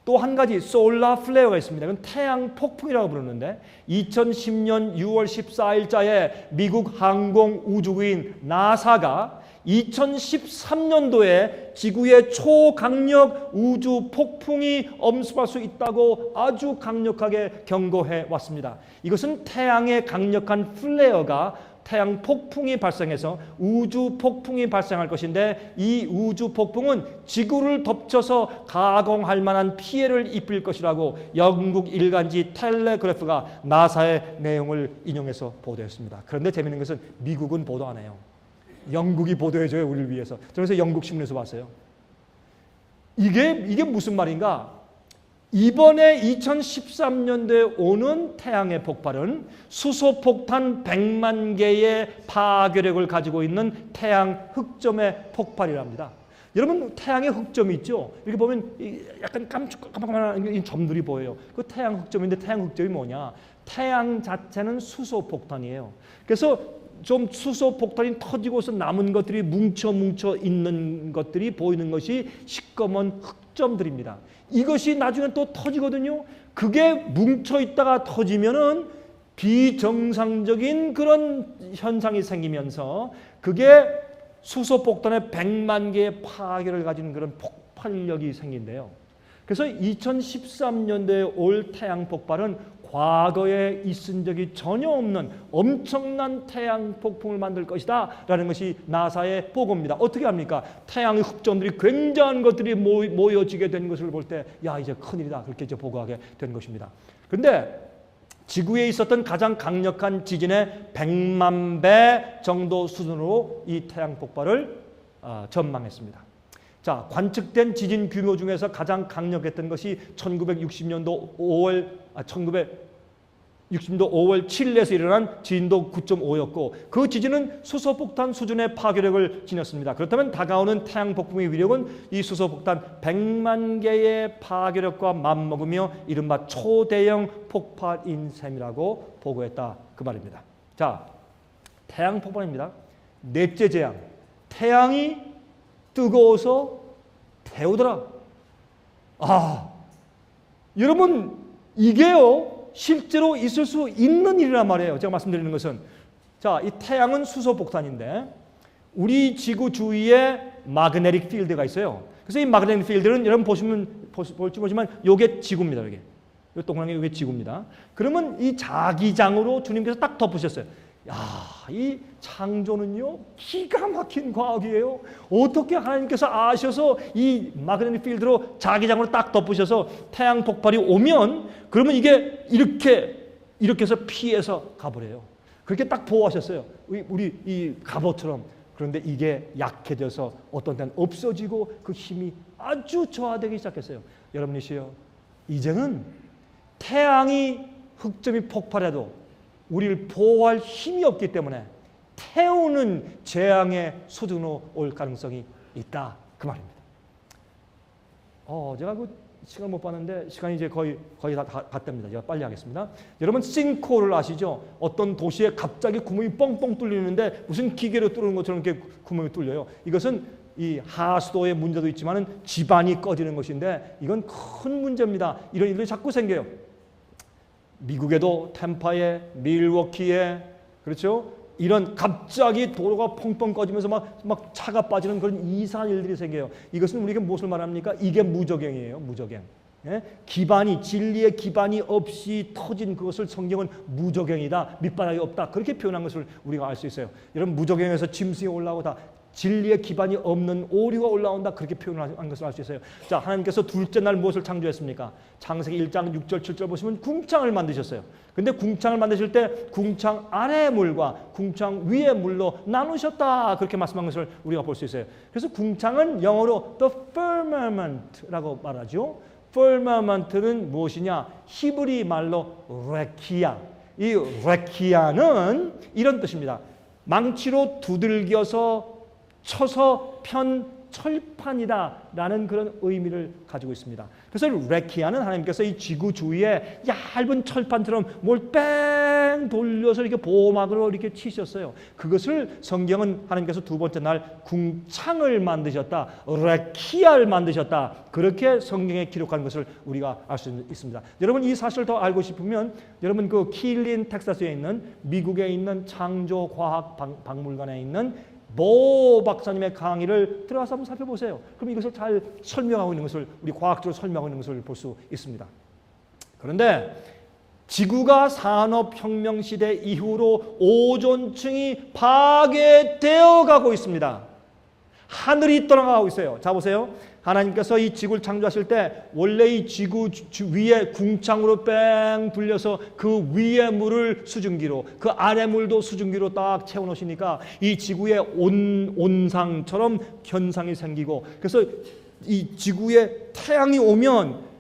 또 한 가지 솔라 플레어가 있습니다. 이건 태양 폭풍이라고 부르는데 2010년 6월 14일자에 미국 항공우주국인 나사가 2013년도에 지구에 초강력 우주 폭풍이 엄습할 수 있다고 아주 강력하게 경고해 왔습니다. 이것은 태양의 강력한 플레어가 태양 폭풍이 발생해서 우주 폭풍이 발생할 것인데 이 우주 폭풍은 지구를 덮쳐서 가공할 만한 피해를 입힐 것이라고 영국 일간지 텔레그래프가 나사의 내용을 인용해서 보도했습니다. 그런데 재미있는 것은 미국은 보도 안 해요. 영국이 보도해줘요, 우리를 위해서. 그래서 영국 신문에서 봤어요. 이게 무슨 말인가? 이번에 2013년도에 오는 태양의 폭발은 수소폭탄 100만 개의 파괴력을 가지고 있는 태양 흑점의 폭발이랍니다. 여러분, 태양의 흑점이 있죠? 이렇게 보면 약간 깜깜한 점들이 보여요. 그 태양 흑점인데 태양 흑점이 뭐냐? 태양 자체는 수소폭탄이에요. 그래서 좀 수소폭탄이 터지고서 남은 것들이 뭉쳐 있는 것들이 보이는 것이 시꺼먼 흑점들입니다. 이것이 나중에 또 터지거든요. 그게 뭉쳐 있다가 터지면은 비정상적인 그런 현상이 생기면서 그게 수소폭탄의 100만 개의 파괴를 가진 그런 폭발력이 생긴대요. 그래서 2013년도에 올 태양 폭발은 과거에 있은 적이 전혀 없는 엄청난 태양 폭풍을 만들 것이다 라는 것이 나사의 보고입니다. 어떻게 합니까? 태양의 흑점들이 굉장한 것들이 모여지게 된 것을 볼 때 야, 이제 큰일이다, 그렇게 이제 보고하게 된 것입니다. 그런데 지구에 있었던 가장 강력한 지진의 100만 배 정도 수준으로 이 태양 폭발을 전망했습니다. 자, 관측된 지진 규모 중에서 가장 강력했던 것이 1960년도 60년도 5월 칠레에서 일어난 진도 9.5였고 그 지진은 수소폭탄 수준의 파괴력을 지녔습니다. 그렇다면 다가오는 태양 폭풍의 위력은 이 수소폭탄 100만 개의 파괴력과 맞먹으며 이른바 초대형 폭발인 셈이라고 보고했다 그 말입니다. 자, 태양 폭발입니다. 넷째 재앙, 태양이 뜨거워서 태우더라. 여러분 이게요 실제로 있을 수 있는 일이란 말이에요. 제가 말씀드리는 것은 자, 이 태양은 수소폭탄인데 우리 지구 주위에 마그네틱 필드가 있어요. 그래서 이 마그네틱 필드는 여러분 볼지 보지만 요게 지구입니다. 요게 요 동그란 게 요게 지구입니다. 그러면 이 자기장으로 주님께서 딱 덮으셨어요. 이 창조는요 기가 막힌 과학이에요. 어떻게 하나님께서 아셔서 이 마그네틱 필드로 자기장으로 딱 덮으셔서 태양 폭발이 오면 그러면 이게 이렇게 해서 피해서 가버려요. 그렇게 딱 보호하셨어요. 우리 이 갑옷처럼. 그런데 이게 약해져서 어떤 때는 없어지고 그 힘이 아주 저하되기 시작했어요. 여러분이시여, 이제는 태양이 흑점이 폭발해도 우리를 보호할 힘이 없기 때문에 태우는 재앙의 수준으로 올 가능성이 있다 그 말입니다. 제가 그 시간 못 봤는데 시간이 이제 거의 다 갔답니다. 제가 빨리 하겠습니다. 여러분 싱크홀을 아시죠? 어떤 도시에 갑자기 구멍이 뻥뻥 뚫리는데 무슨 기계로 뚫는 것처럼 이렇게 구멍이 뚫려요. 이것은 이 하수도의 문제도 있지만은 지반이 꺼지는 것인데 이건 큰 문제입니다. 이런 일들이 자꾸 생겨요. 미국에도 템파에, 밀워키에, 그렇죠? 이런 갑자기 도로가 펑펑 꺼지면서 막 차가 빠지는 그런 이상한 일들이 생겨요. 이것은 우리에게 무엇을 말합니까? 이게 무저갱이에요. 무저갱. 예? 기반이, 진리의 기반이 없이 터진 그것을 성경은 무저갱이다, 밑바닥이 없다, 그렇게 표현한 것을 우리가 알 수 있어요. 여러분, 무저갱에서 짐승이 올라오고 다 진리의 기반이 없는 오류가 올라온다, 그렇게 표현한 것을 알 수 있어요. 자, 하나님께서 둘째 날 무엇을 창조했습니까? 창세기 1장 6절 7절 보시면 궁창을 만드셨어요. 근데 궁창을 만드실 때 궁창 아래의 물과 궁창 위의 물로 나누셨다, 그렇게 말씀한 것을 우리가 볼 수 있어요. 그래서 궁창은 영어로 the firmament라고 말하죠. firmament는 무엇이냐? 히브리 말로 레키아. 이 레키아는 이런 뜻입니다. 망치로 두들겨서 쳐서 편 철판이다라는 그런 의미를 가지고 있습니다. 그래서 레키아는 하나님께서 이 지구 주위에 얇은 철판처럼 뭘 뺑 돌려서 이렇게 보호막으로 이렇게 치셨어요. 그것을 성경은 하나님께서 두 번째 날 궁창을 만드셨다, 레키아를 만드셨다, 그렇게 성경에 기록한 것을 우리가 알 수 있습니다. 여러분, 이 사실을 더 알고 싶으면 여러분 그 킬린 텍사스에 있는 미국에 있는 창조과학 박물관에 있는 모 박사님의 강의를 들어가서 한번 살펴보세요. 그럼 이것을 잘 설명하고 있는 것을, 우리 과학적으로 설명하고 있는 것을 볼 수 있습니다. 그런데 지구가 산업혁명 시대 이후로 오존층이 파괴되어 가고 있습니다. 하늘이 떠나가고 있어요. 자, 보세요. 하나님께서 이 지구를 창조하실 때 원래 이 지구 위에 궁창으로 뺑 둘려서 그 위에 물을 수증기로, 그 아래 물도 수증기로 딱 채워놓으시니까 이 지구에 온상처럼 현상이 생기고, 그래서 이 지구에 태양이 오면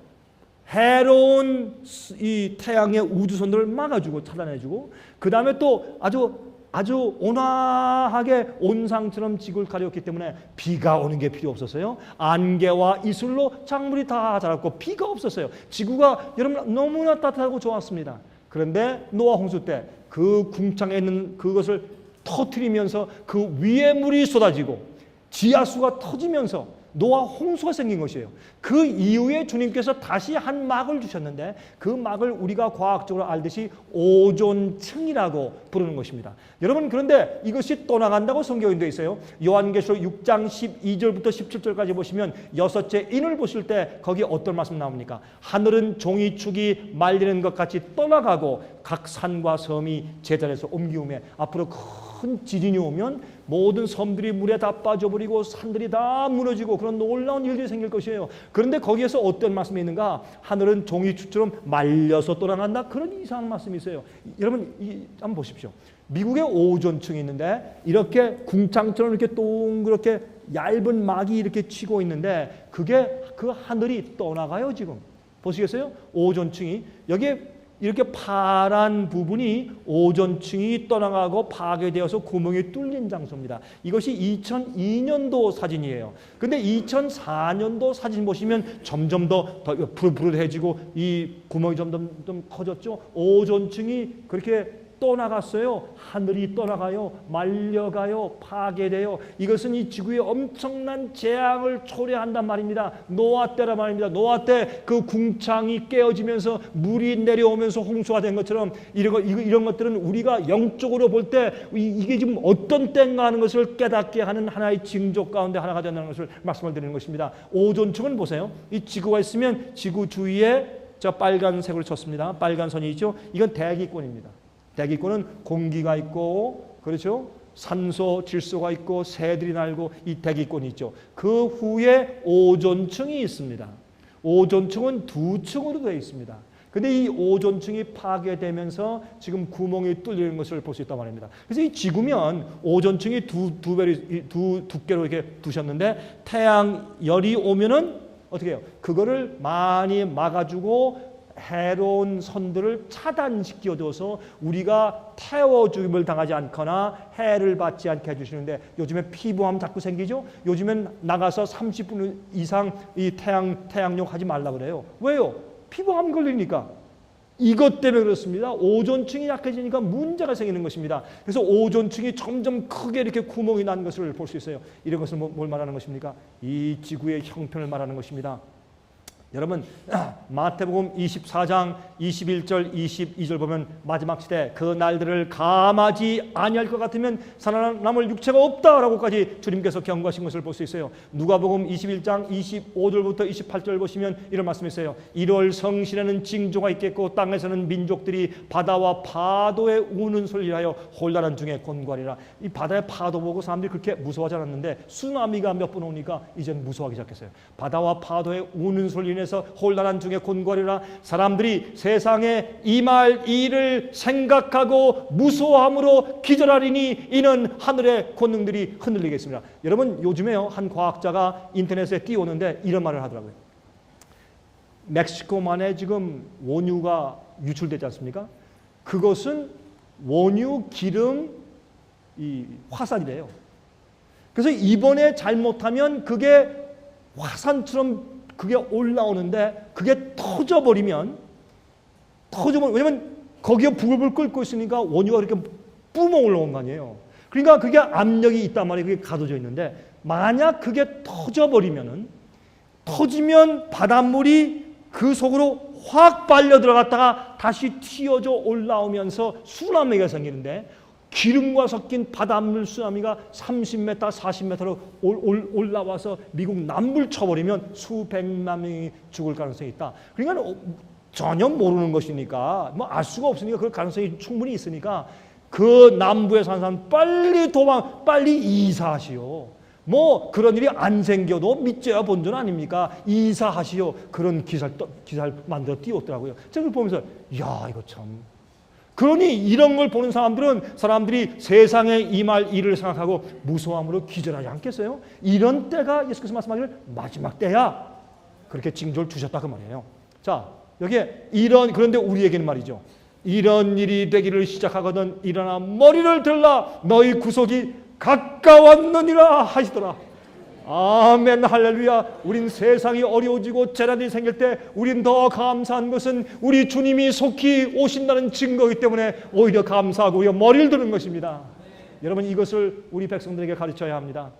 해로운 이 태양의 우주선들을 막아주고 차단해주고, 그 다음에 또 아주 온화하게 온상처럼 지구를 가렸기 때문에 비가 오는 게 필요 없었어요. 안개와 이슬로 작물이 다 자랐고 비가 없었어요. 지구가 여러분 너무나 따뜻하고 좋았습니다. 그런데 노아 홍수 때 그 궁창에 있는 그것을 터뜨리면서 그 위에 물이 쏟아지고 지하수가 터지면서 노아 홍수가 생긴 것이에요. 그 이후에 주님께서 다시 한 막을 주셨는데 그 막을 우리가 과학적으로 알듯이 오존층이라고 부르는 것입니다. 여러분, 그런데 이것이 떠나간다고 성경에 되어 있어요. 요한계시록 6장 12절부터 17절까지 보시면 여섯째 인을 보실 때 거기 어떤 말씀 나옵니까? 하늘은 종이축이 말리는 것 같이 떠나가고 각 산과 섬이 제자리에서 옮기우며, 앞으로 큰 지진이 오면 모든 섬들이 물에 다 빠져버리고 산들이 다 무너지고 그런 놀라운 일들이 생길 것이에요. 그런데 거기에서 어떤 말씀이 있는가? 하늘은 종이축처럼 말려서 떠나간다, 그런 이상한 말씀이 있어요. 여러분, 한번 보십시오. 미국에 오존층이 있는데 이렇게 궁창처럼 이렇게 동그랗게 얇은 막이 이렇게 치고 있는데 그게 그 하늘이 떠나가요. 지금 보시겠어요? 오존층이 여기에 이렇게 파란 부분이 오존층이 떠나가고 파괴되어서 구멍이 뚫린 장소입니다. 이것이 2002년도 사진이에요. 근데 2004년도 사진 보시면 점점 더 부르르해지고 이 구멍이 점점 좀 커졌죠. 오존층이 그렇게 떠나갔어요. 하늘이 떠나가요. 말려가요. 파괴돼요. 이것은 이 지구에 엄청난 재앙을 초래한단 말입니다. 노아 때란 말입니다. 노아 때 그 궁창이 깨어지면서 물이 내려오면서 홍수가 된 것처럼 이런 것들은 우리가 영적으로 볼 때 이게 지금 어떤 때인가 하는 것을 깨닫게 하는 하나의 징조 가운데 하나가 된다는 것을 말씀을 드리는 것입니다. 오존층은 보세요. 이 지구가 있으면 지구 주위에 저 빨간색으로 쳤습니다. 빨간 선이 있죠. 이건 대기권입니다. 대기권은 공기가 있고, 그렇죠? 산소, 질소가 있고, 새들이 날고 이 대기권이 있죠. 그 후에 오존층이 있습니다. 오존층은 두 층으로 되어 있습니다. 근데 이 오존층이 파괴되면서 지금 구멍이 뚫리는 것을 볼 수 있단 말입니다. 그래서 이 지구면 오존층이 두 두께로 이렇게 두셨는데 태양 열이 오면은 어떻게 해요? 그거를 많이 막아주고 해로운 선들을 차단시켜줘서 우리가 태워 죽임을 당하지 않거나 해를 받지 않게 해주시는데 요즘에 피부암 자꾸 생기죠? 요즘엔 나가서 30분 이상 이 태양욕 하지 말라고 그래요. 왜요? 피부암 걸리니까. 이것 때문에 그렇습니다. 오존층이 약해지니까 문제가 생기는 것입니다. 그래서 오존층이 점점 크게 이렇게 구멍이 난 것을 볼 수 있어요. 이런 것을 뭘 말하는 것입니까? 이 지구의 형편을 말하는 것입니다. 여러분 마태복음 24장 21절 22절 보면 마지막 시대 그 날들을 감하지 아니할 것 같으면 살아남을 육체가 없다라고까지 주님께서 경고하신 것을 볼 수 있어요. 누가복음 21장 25절부터 28절 보시면 이런 말씀이 있어요. 1월 성실에는 징조가 있겠고 땅에서는 민족들이 바다와 파도에 우는 소리를 하여 혼란한 중에 곤고하리라. 이 바다의 파도 보고 사람들이 그렇게 무서워하지 않았는데 쓰나미가 몇 번 오니까 이제는 무서워하기 시작했어요. 바다와 파도에 우는 소리를 인해서 혼란한 중에 곤고하리라. 사람들이 세상에 임할 일을 생각하고 무서워함으로 기절하리니 이는 하늘의 권능들이 흔들리겠습니다. 여러분 요즘에요 한 과학자가 인터넷에 띄우는데 이런 말을 하더라고요. 멕시코만에 지금 원유가 유출되지 않습니까? 그것은 원유 기름 이 화산이래요. 그래서 이번에 잘못하면 그게 화산처럼 그게 올라오는데 그게 터져버리면 왜냐면 거기에 부글부글 끓고 있으니까 원유가 이렇게 뿜어 올라온 거 아니에요. 그러니까 그게 압력이 있단 말이에요. 그게 가둬져 있는데 만약 그게 터지면 바닷물이 그 속으로 확 빨려 들어갔다가 다시 튀어져 올라오면서 쓰나미가 생기는데 기름과 섞인 바닷물 쓰나미가 30m, 40m로 올라와서 미국 남부를 쳐버리면 수백만 명이 죽을 가능성이 있다. 그러니까 전혀 모르는 것이니까 뭐 알 수가 없으니까 그 가능성이 충분히 있으니까 그 남부에 사는 사람 빨리 이사하시오. 뭐 그런 일이 안 생겨도 믿져야 본전 아닙니까? 이사하시오. 그런 기사를 만들어 띄웠더라고요. 제가 보면서 야 이거 참. 그러니 이런 걸 보는 사람들이 세상에 임할 일을 생각하고 무서움으로 기절하지 않겠어요? 이런 때가 예수께서 말씀하기를 마지막 때야. 그렇게 징조를 주셨다 그 말이에요. 자, 여기에 그런데 우리에게는 말이죠. 이런 일이 되기를 시작하거든 일어나 머리를 들라 너희 구속이 가까웠느니라 하시더라. 아멘 할렐루야. 우린 세상이 어려워지고 재난이 생길 때 우린 더 감사한 것은 우리 주님이 속히 오신다는 증거이기 때문에 오히려 감사하고 오히려 머리를 드는 것입니다. 여러분 이것을 우리 백성들에게 가르쳐야 합니다.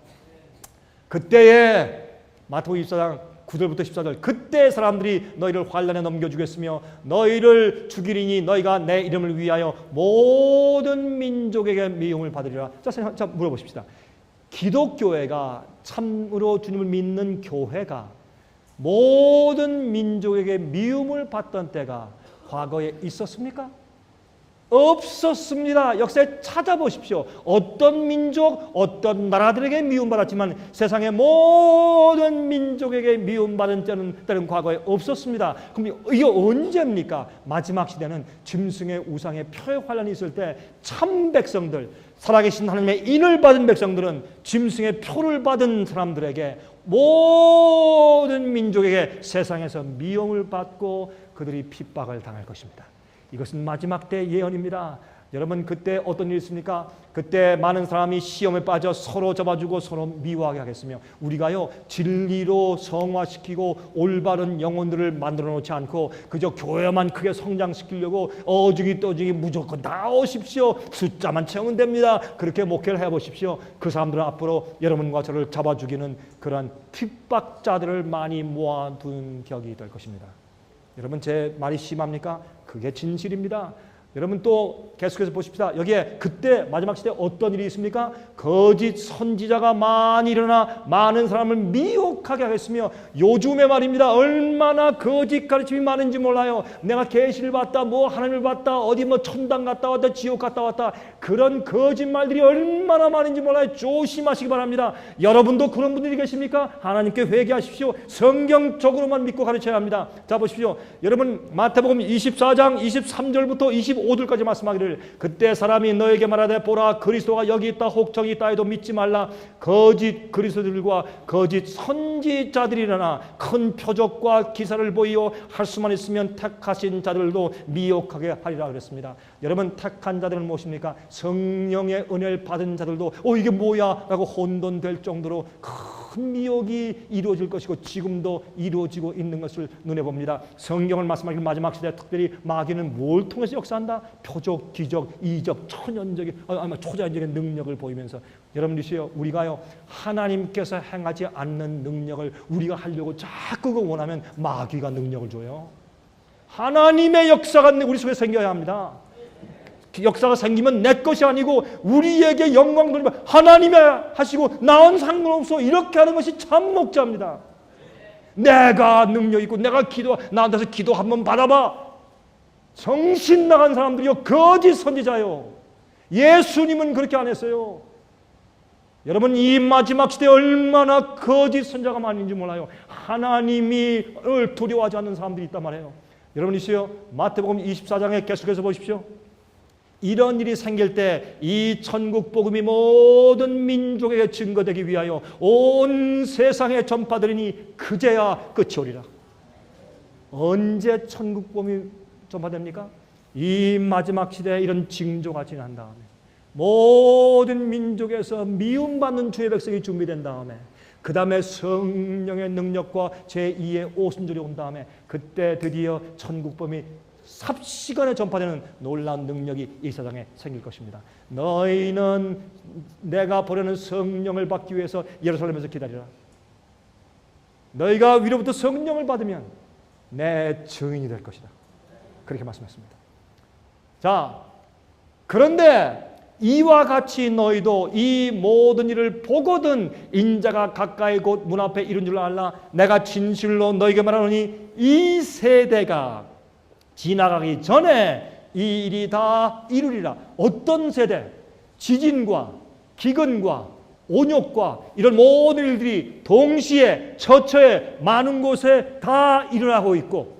그때에 마태복음 24장 9절부터 14절 그때 사람들이 너희를 환난에 넘겨주겠으며 너희를 죽이리니 너희가 내 이름을 위하여 모든 민족에게 미움을 받으리라. 자 물어보십시다. 기독교회가 참으로 주님을 믿는 교회가 모든 민족에게 미움을 받던 때가 과거에 있었습니까? 없었습니다. 역사에 찾아보십시오. 어떤 민족, 어떤 나라들에게 미움받았지만 세상의 모든 민족에게 미움받은 때는 과거에 없었습니다. 그럼 이게 언제입니까? 마지막 시대는 짐승의 우상의 표의 환란이 있을 때 참 백성들, 살아계신 하나님의 인을 받은 백성들은 짐승의 표를 받은 사람들에게 모든 민족에게 세상에서 미움을 받고 그들이 핍박을 당할 것입니다. 이것은 마지막 때 예언입니다. 여러분 그때 어떤 일이 있습니까? 그때 많은 사람이 시험에 빠져 서로 잡아주고 서로 미워하게 하겠으며 우리가요 진리로 성화시키고 올바른 영혼들을 만들어 놓지 않고 그저 교회만 크게 성장시키려고 어중이 떠중이 무조건 나오십시오. 숫자만 채우면 됩니다. 그렇게 목회를 해보십시오. 그 사람들은 앞으로 여러분과 저를 잡아주기는 그런 핍박자들을 많이 모아둔 격이 될 것입니다. 여러분 제 말이 심합니까? 그게 진실입니다. 여러분 또 계속해서 보십시다. 여기에 그때 마지막 시대에 어떤 일이 있습니까? 거짓 선지자가 많이 일어나 많은 사람을 미혹하게 하겠으며 요즘에 말입니다. 얼마나 거짓 가르침이 많은지 몰라요. 내가 계시를 봤다, 뭐 하나님을 봤다, 어디 뭐 천당 갔다 왔다, 지옥 갔다 왔다. 그런 거짓말들이 얼마나 많은지 몰라요. 조심하시기 바랍니다. 여러분도 그런 분들이 계십니까? 하나님께 회개하십시오. 성경적으로만 믿고 가르쳐야 합니다. 자 보십시오. 여러분 마태복음 24장 23절부터 25절까지 말씀하기를 그때 사람이 너에게 말하되 보라 그리스도가 여기 있다 혹 저기 있다 해도 믿지 말라. 거짓 그리스도들과 거짓 선지자들이 일어나 큰 표적과 기사를 보이어 할 수만 있으면 택하신 자들도 미혹하게 하리라 그랬습니다. 여러분 택한 자들은 무엇입니까? 성령의 은혜를 받은 자들도 이게 뭐야 라고 혼돈될 정도로 큰 미혹이 이루어질 것이고 지금도 이루어지고 있는 것을 눈에 봅니다. 성경을 말씀하기를 마지막 시대 특별히 마귀는 뭘 통해서 역사한다? 표적, 기적, 이적, 초자연적인 능력을 보이면서 여러분들이요 우리가요 하나님께서 행하지 않는 능력을 우리가 하려고 자꾸 원하면 마귀가 능력을 줘요. 하나님의 역사가 우리 속에 생겨야 합니다. 역사가 생기면 내 것이 아니고 우리에게 영광 돌리면 하나님이 하시고 나은 상관없어 이렇게 하는 것이 참 목자입니다. 내가 능력 있고 내가 나한테서 기도 한번 받아봐. 정신 나간 사람들이요 거짓 선지자요. 예수님은 그렇게 안 했어요. 여러분 이 마지막 시대에 얼마나 거짓 선지자가 많은지 몰라요. 하나님을 두려워하지 않는 사람들이 있단 말이에요. 여러분이시요 마태복음 24장에 계속해서 보십시오. 이런 일이 생길 때 이 천국 복음이 모든 민족에게 증거되기 위하여 온 세상에 전파되리니 그제야 끝이 오리라. 언제 천국 복음이 전파됩니까? 이 마지막 시대에 이런 징조가 지난 다음에 모든 민족에서 미움받는 주의 백성이 준비된 다음에 그 다음에 성령의 능력과 제2의 오순절이 온 다음에 그때 드디어 천국 복음이 삽시간에 전파되는 놀라운 능력이 이 세상에 생길 것입니다. 너희는 내가 보내는 성령을 받기 위해서 예루살렘에서 기다리라. 너희가 위로부터 성령을 받으면 내 증인이 될 것이다. 그렇게 말씀했습니다. 자, 그런데 이와 같이 너희도 이 모든 일을 보거든 인자가 가까이 곧 문 앞에 이른 줄 알라. 내가 진실로 너희에게 말하노니 이 세대가 지나가기 전에 이 일이 다 이루리라. 어떤 세대? 지진과 기근과 온욕과 이런 모든 일들이 동시에 처처에 많은 곳에 다 일어나고 있고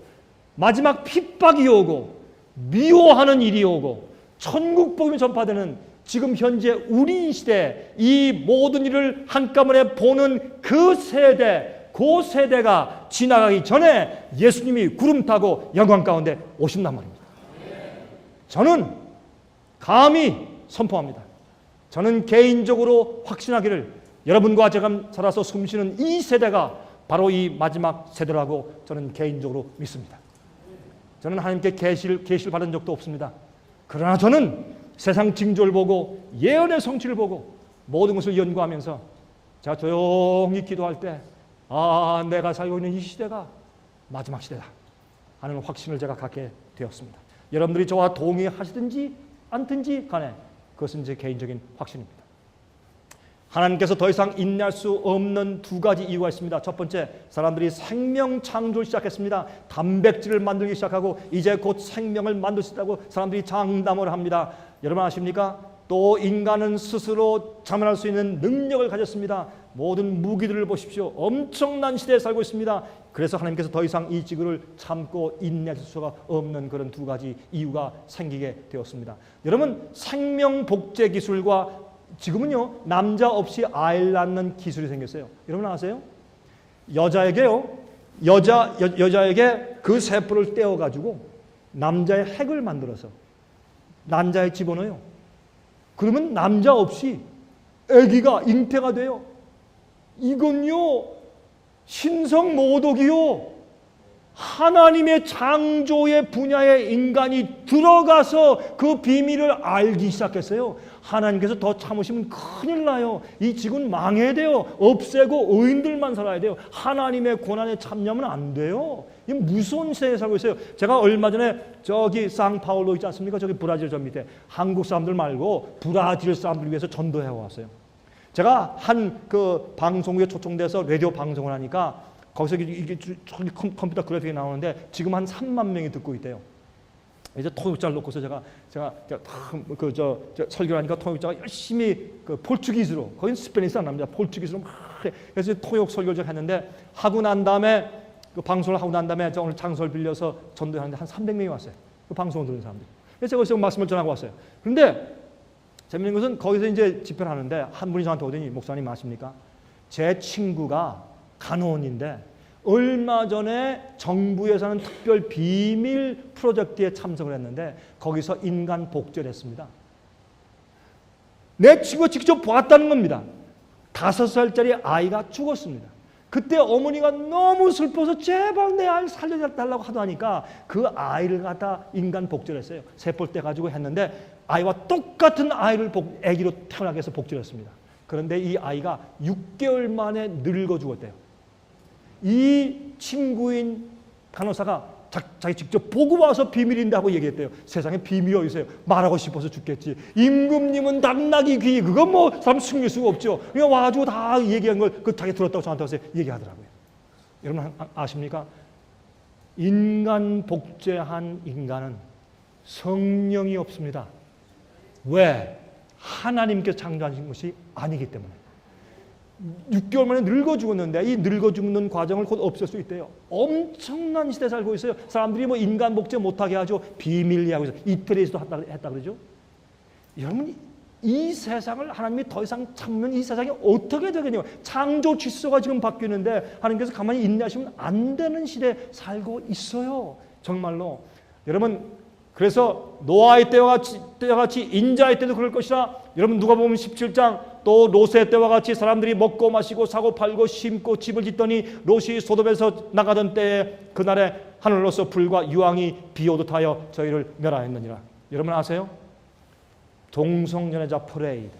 마지막 핍박이 오고 미워하는 일이 오고 천국 복음이 전파되는 지금 현재 우리 시대 이 모든 일을 한꺼번에 보는 그 세대가 지나가기 전에 예수님이 구름 타고 영광 가운데 오신단 말입니다. 저는 감히 선포합니다. 저는 개인적으로 확신하기를 여러분과 제가 살아서 숨쉬는 이 세대가 바로 이 마지막 세대라고 저는 개인적으로 믿습니다. 저는 하나님께 계시를 받은 적도 없습니다. 그러나 저는 세상 징조를 보고 예언의 성취를 보고 모든 것을 연구하면서 제가 조용히 기도할 때 내가 살고 있는 이 시대가 마지막 시대다 하는 확신을 제가 갖게 되었습니다. 여러분들이 저와 동의하시든지 않든지 간에 그것은 제 개인적인 확신입니다. 하나님께서 더 이상 인내할 수 없는 두 가지 이유가 있습니다. 첫 번째, 사람들이 생명 창조를 시작했습니다. 단백질을 만들기 시작하고 이제 곧 생명을 만들 수 있다고 사람들이 장담을 합니다. 여러분 아십니까? 또 인간은 스스로 자만할 수 있는 능력을 가졌습니다. 모든 무기들을 보십시오. 엄청난 시대에 살고 있습니다. 그래서 하나님께서 더 이상 이 지구를 참고 인내할 수가 없는 그런 두 가지 이유가 생기게 되었습니다. 여러분, 생명 복제 기술과 지금은요 남자 없이 아이를 낳는 기술이 생겼어요. 여러분 아세요? 여자에게 그 세포를 떼어가지고 남자의 핵을 만들어서 난자에 집어넣어요. 그러면 남자 없이 아기가 잉태가 돼요. 이건요 신성모독이요. 하나님의 창조의 분야에 인간이 들어가서 그 비밀을 알기 시작했어요. 하나님께서 더 참으시면 큰일 나요. 이 지구는 망해야 돼요. 없애고 의인들만 살아야 돼요. 하나님의 고난에 참여하면 안 돼요. 이 무서운 세상에 살고 있어요. 제가 얼마 전에 저기 상파울로 있지 않습니까? 저기 브라질 저 밑에 한국 사람들 말고 브라질 사람들 위해서 전도해 왔어요. 제가 한 그 방송국에 초청돼서 라디오 방송을 하니까 거기서 이게 컴퓨터 그래픽이 나오는데 지금 한 3만 명이 듣고 있대요. 이제 통역자를 놓고서 제가 저 설교를 하니까 통역자가 열심히 그 포르투기스로, 거긴 스페니스 안 납니다. 포르투기스로 막 해. 그래서 통역 설교를 했는데 하고 난 다음에 그 방송을 하고 난 다음에 저 오늘 장소를 빌려서 전도하는데 한 300명이 왔어요. 그 방송을 듣는 사람들. 그래서 제가 거기서 말씀을 전하고 왔어요. 그런데 재밌는 것은 거기서 이제 집회를 하는데 한 분이 저한테 오더니 목사님 아십니까? 제 친구가 간호원인데 얼마 전에 정부에서 하는 특별 비밀 프로젝트에 참석을 했는데 거기서 인간 복제를 했습니다. 내 친구가 직접 보았다는 겁니다. 5살짜리 아이가 죽었습니다. 그때 어머니가 너무 슬퍼서 제발 내 아이를 살려달라고 하다니까 그 아이를 갖다 인간 복제를 했어요. 세포를 가지고 했는데 아이와 똑같은 아기로 태어나게 해서 복제를 했습니다. 그런데 이 아이가 6개월 만에 늙어 죽었대요. 이 친구인 간호사가 자기 직접 보고 와서 비밀인데 하고 얘기했대요. 세상에 비밀이 어디 있어요? 말하고 싶어서 죽겠지. 임금님은 당나귀 귀 그건 뭐 사람 숨길 수가 없죠. 그냥 와가지고 다 얘기한 걸 그 자기 들었다고 저한테 와서 얘기하더라고요. 여러분 아십니까? 인간 복제한 인간은 성령이 없습니다. 왜? 하나님께서 창조하신 것이 아니기 때문에. 6개월 만에 늙어 죽었는데 이 늙어 죽는 과정을 곧 없앨 수 있대요. 엄청난 시대에 살고 있어요. 사람들이 뭐 인간 복제 못하게 하죠. 비밀 이야기하고 있어요. 이태리에서도 했다 그러죠. 여러분 이 세상을 하나님이 더 이상 참으면 이 세상이 어떻게 되겠냐고. 창조 질서가 지금 바뀌는데 하나님께서 가만히 인내하시면 안 되는 시대에 살고 있어요. 정말로. 여러분 그래서 노아의 때와 같이 인자의 때도 그럴 것이라. 여러분 누가복음 17장 또 롯의 때와 같이 사람들이 먹고 마시고 사고 팔고 심고 집을 짓더니 롯이 소돔에서 나가던 때에 그날에 하늘로서 불과 유황이 비오듯 하여 저희를 멸하였느니라. 여러분 아세요? 동성연애자 퍼레이드.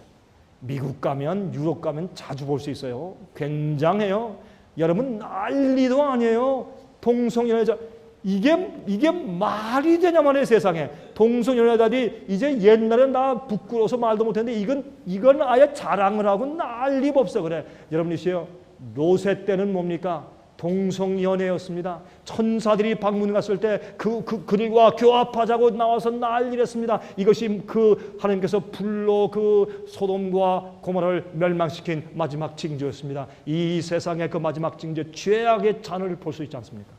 미국 가면 유럽 가면 자주 볼 수 있어요. 굉장해요. 여러분 난리도 아니에요. 동성연애자 이게 말이 되냐 말이에요. 세상에 동성연애자들이 이제 옛날엔 나 부끄러워서 말도 못했는데 이건 아예 자랑을 하고 난리 법서 그래. 여러분이시요 롯의 때는 뭡니까? 동성연애였습니다. 천사들이 방문 갔을 때 그들과 교합하자고 나와서 난리를 했습니다. 이것이 그 하나님께서 불로 그 소돔과 고모라를 멸망시킨 마지막 징조였습니다. 이 세상의 그 마지막 징조 죄악의 잔을 볼 수 있지 않습니까?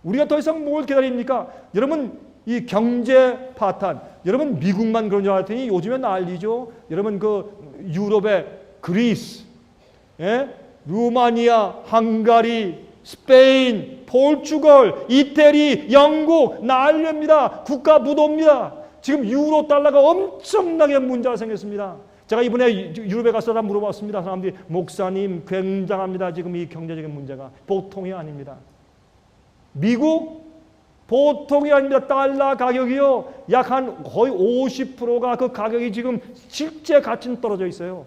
우리가 더 이상 뭘 기다립니까? 여러분 이 경제 파탄, 여러분 미국만 그런 줄 알았더니 요즘에 난리죠. 여러분 그 유럽의 그리스, 루마니아, 헝가리, 스페인, 포르투갈, 이태리, 영국 난리입니다. 국가 부도입니다. 지금 유로 달러가 엄청나게 문제가 생겼습니다. 제가 이번에 유럽에 가서 다 물어봤습니다. 사람들이 목사님 굉장합니다. 지금 이 경제적인 문제가 보통이 아닙니다. 미국 보통이 아닙니다. 달러 가격이요. 약 한 거의 50%가 그 가격이 지금 실제 가치는 떨어져 있어요.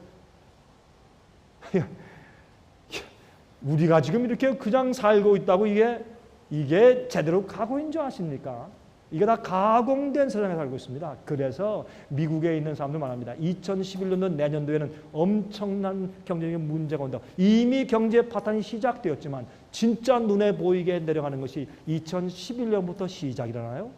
우리가 지금 이렇게 그냥 살고 있다고 이게 제대로 가고 있는 줄 아십니까? 이게 다 가공된 세상에 살고 있습니다. 그래서 미국에 있는 사람들 말합니다. 2011년도 내년도에는 엄청난 경제적인 문제가 온다. 이미 경제 파탄이 시작되었지만 진짜 눈에 보이게 내려가는 것이 2011년부터 시작이라나요?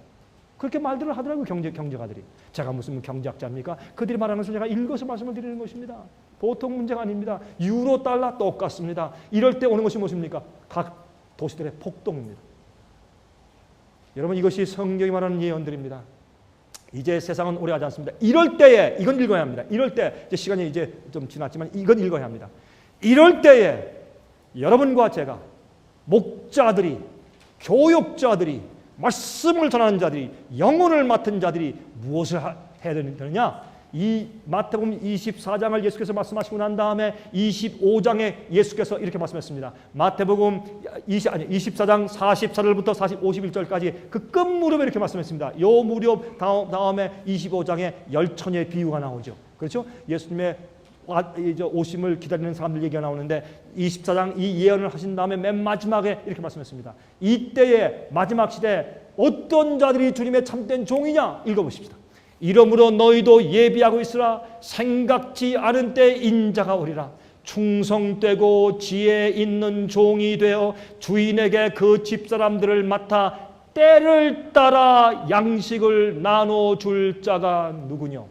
그렇게 말들을 하더라고요. 경제가들이. 제가 무슨 경제학자입니까? 그들이 말하는 것을 제가 읽어서 말씀을 드리는 것입니다. 보통 문제가 아닙니다. 유로 달러 똑같습니다. 이럴 때 오는 것이 무엇입니까? 각 도시들의 폭동입니다. 여러분 이것이 성경이 말하는 예언들입니다. 이제 세상은 오래 가지 않습니다. 이럴 때에 이건 읽어야 합니다. 이럴 때 이제 시간이 이제 좀 지났지만 이건 읽어야 합니다. 이럴 때에 여러분과 제가 목자들이 교육자들이 말씀을 전하는 자들이, 영혼을 맡은 자들이 무엇을 해야 되느냐? 이 마태복음 24장을 예수께서 말씀하시고 난 다음에 25장에 예수께서 이렇게 말씀했습니다. 마태복음 24장 44절부터 51절까지 그 끝무렵에 이렇게 말씀했습니다. 요 무렵 다음에 25장에 열처녀의 비유가 나오죠. 그렇죠? 예수님의 오심을 기다리는 사람들 얘기가 나오는데 24장 이 예언을 하신 다음에 맨 마지막에 이렇게 말씀했습니다. 이때의 마지막 시대에 어떤 자들이 주님의 참된 종이냐? 읽어보십시다. 이러므로 너희도 예비하고 있으라. 생각지 않은 때 인자가 오리라. 충성되고 지혜 있는 종이 되어 주인에게 그 집사람들을 맡아 때를 따라 양식을 나눠줄 자가 누구냐?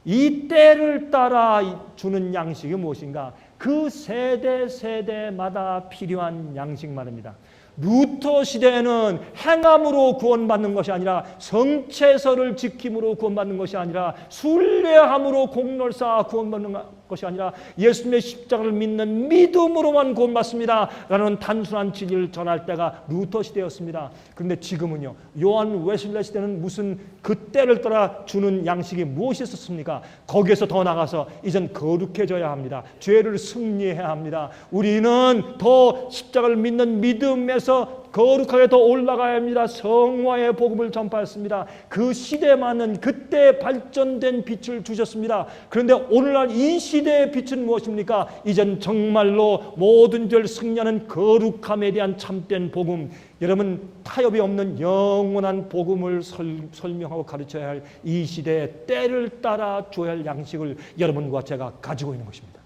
이 때를 따라 주는 양식이 무엇인가? 그 세대마다 필요한 양식 말입니다. 루터 시대에는 행함으로 구원받는 것이 아니라 성체설을 지킴으로 구원받는 것이 아니라 순례함으로 공로를 쌓아 구원받는 것이 아니라 예수님의 십자가를 믿는 믿음으로만 구원받습니다 라는 단순한 진리를 전할 때가 루터 시대였습니다. 그런데 지금은요, 요한 웨슬레 시대는 무슨 그 때를 따라 주는 양식이 무엇이 있었습니까? 거기에서 더 나가서 이젠 거룩해져야 합니다. 죄를 승리해야 합니다. 우리는 더 십자가를 믿는 믿음에서 거룩하게 더 올라가야 합니다. 성화의 복음을 전파했습니다. 그 시대에 맞는 그때 발전된 빛을 주셨습니다. 그런데 오늘날 이 시대의 빛은 무엇입니까? 이젠 정말로 모든 죄를 승리하는 거룩함에 대한 참된 복음, 여러분 타협이 없는 영원한 복음을 설명하고 가르쳐야 할 이 시대의 때를 따라 줘야 할 양식을 여러분과 제가 가지고 있는 것입니다.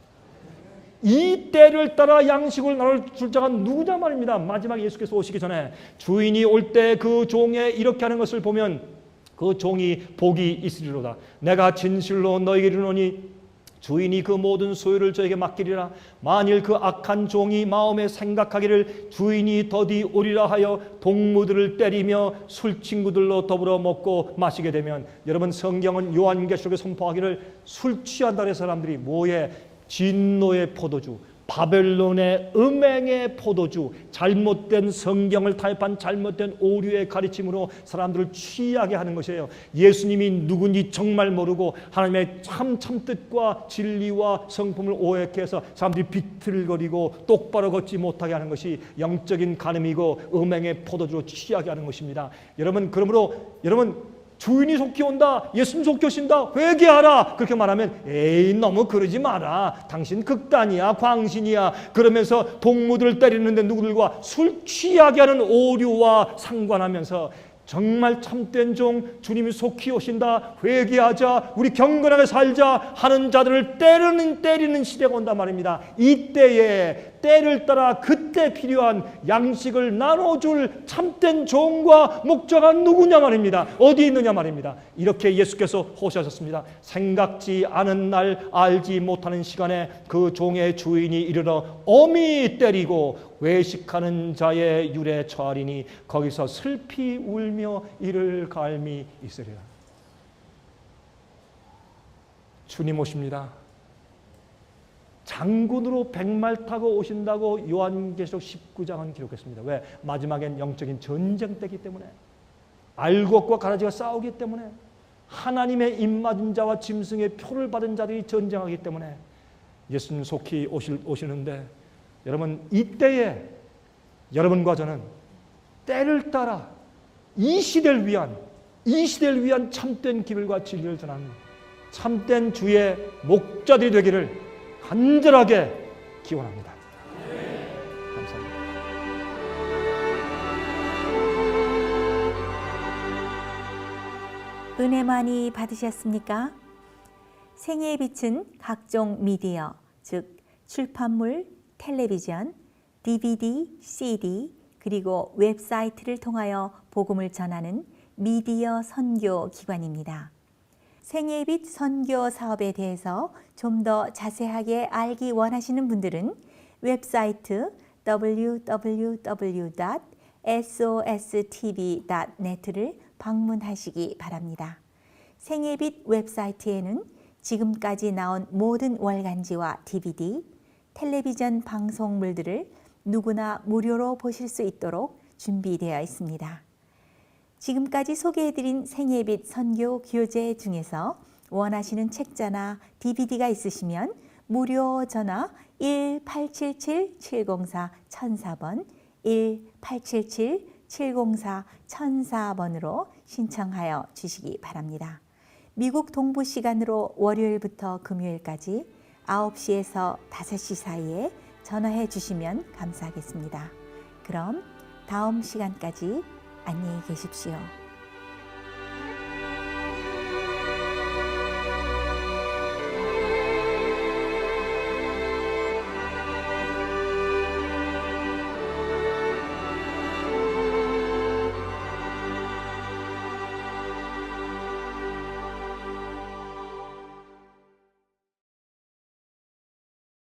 이 때를 따라 양식을 나눠줄 자가 누구냐 말입니다. 마지막에 예수께서 오시기 전에 주인이 올 때 그 종에 이렇게 하는 것을 보면 그 종이 복이 있으리로다. 내가 진실로 너희에게 이르노니 주인이 그 모든 소유를 저에게 맡기리라. 만일 그 악한 종이 마음에 생각하기를 주인이 더디 오리라 하여 동무들을 때리며 술 친구들로 더불어 먹고 마시게 되면, 여러분 성경은 요한계시록에 선포하기를 술 취한다는 사람들이 뭐에? 진노의 포도주, 바벨론의 음행의 포도주, 잘못된 성경을 타협한 잘못된 오류의 가르침으로 사람들을 취하게 하는 것이에요. 예수님이 누군지 정말 모르고 하나님의 참뜻과 진리와 성품을 오해케 해서 사람들이 비틀거리고 똑바로 걷지 못하게 하는 것이 영적인 간음이고 음행의 포도주로 취하게 하는 것입니다. 여러분, 그러므로 여러분 주인이 속히 온다, 예수님 속히 오신다, 회개하라, 그렇게 말하면 에이 너무 그러지 마라, 당신 극단이야, 광신이야, 그러면서 동무들을 때리는데 누구들과 술 취하게 하는 오류와 상관하면서 정말 참된 종, 주님이 속히 오신다, 회개하자, 우리 경건하게 살자 하는 자들을 때리는 시대가 온단 말입니다. 이때에 때를 따라 그때 필요한 양식을 나눠줄 참된 종과 목자가 누구냐 말입니다. 어디 있느냐 말입니다. 이렇게 예수께서 호소하셨습니다. 생각지 않은 날, 알지 못하는 시간에 그 종의 주인이 이르러 엄히 때리고 외식하는 자의 율에 처하리니 거기서 슬피 울며 이를 갈미 있으리라. 주님 오십니다. 장군으로 백말 타고 오신다고 요한계시록 19장은 기록했습니다. 왜? 마지막엔 영적인 전쟁 때이기 때문에, 알곡과 가라지가 싸우기 때문에, 하나님의 입맞은 자와 짐승의 표를 받은 자들이 전쟁하기 때문에 예수님 속히 오시는데, 여러분 이때에 여러분과 저는 때를 따라 이 시대를 위한 참된 기별과 진리를 전하는 참된 주의 목자들이 되기를 간절하게 기원합니다. 감사합니다. 은혜 많이 받으셨습니까? 생애의 빛은 각종 미디어, 즉 출판물, 텔레비전, DVD, CD, 그리고 웹사이트를 통하여 복음을 전하는 미디어 선교 기관입니다. 생애의 빛 선교 사업에 대해서 좀 더 자세하게 알기 원하시는 분들은 웹사이트 www.sostv.net를 방문하시기 바랍니다. 생애의 빛 웹사이트에는 지금까지 나온 모든 월간지와 DVD, 텔레비전 방송물들을 누구나 무료로 보실 수 있도록 준비되어 있습니다. 지금까지 소개해드린 생애빛 선교 교재 중에서 원하시는 책자나 DVD가 있으시면 무료 전화 1-877-704-1004번 1-877-704-1004번으로 신청하여 주시기 바랍니다. 미국 동부 시간으로 월요일부터 금요일까지 9시에서 5시 사이에 전화해 주시면 감사하겠습니다. 그럼 다음 시간까지 안녕히 계십시오.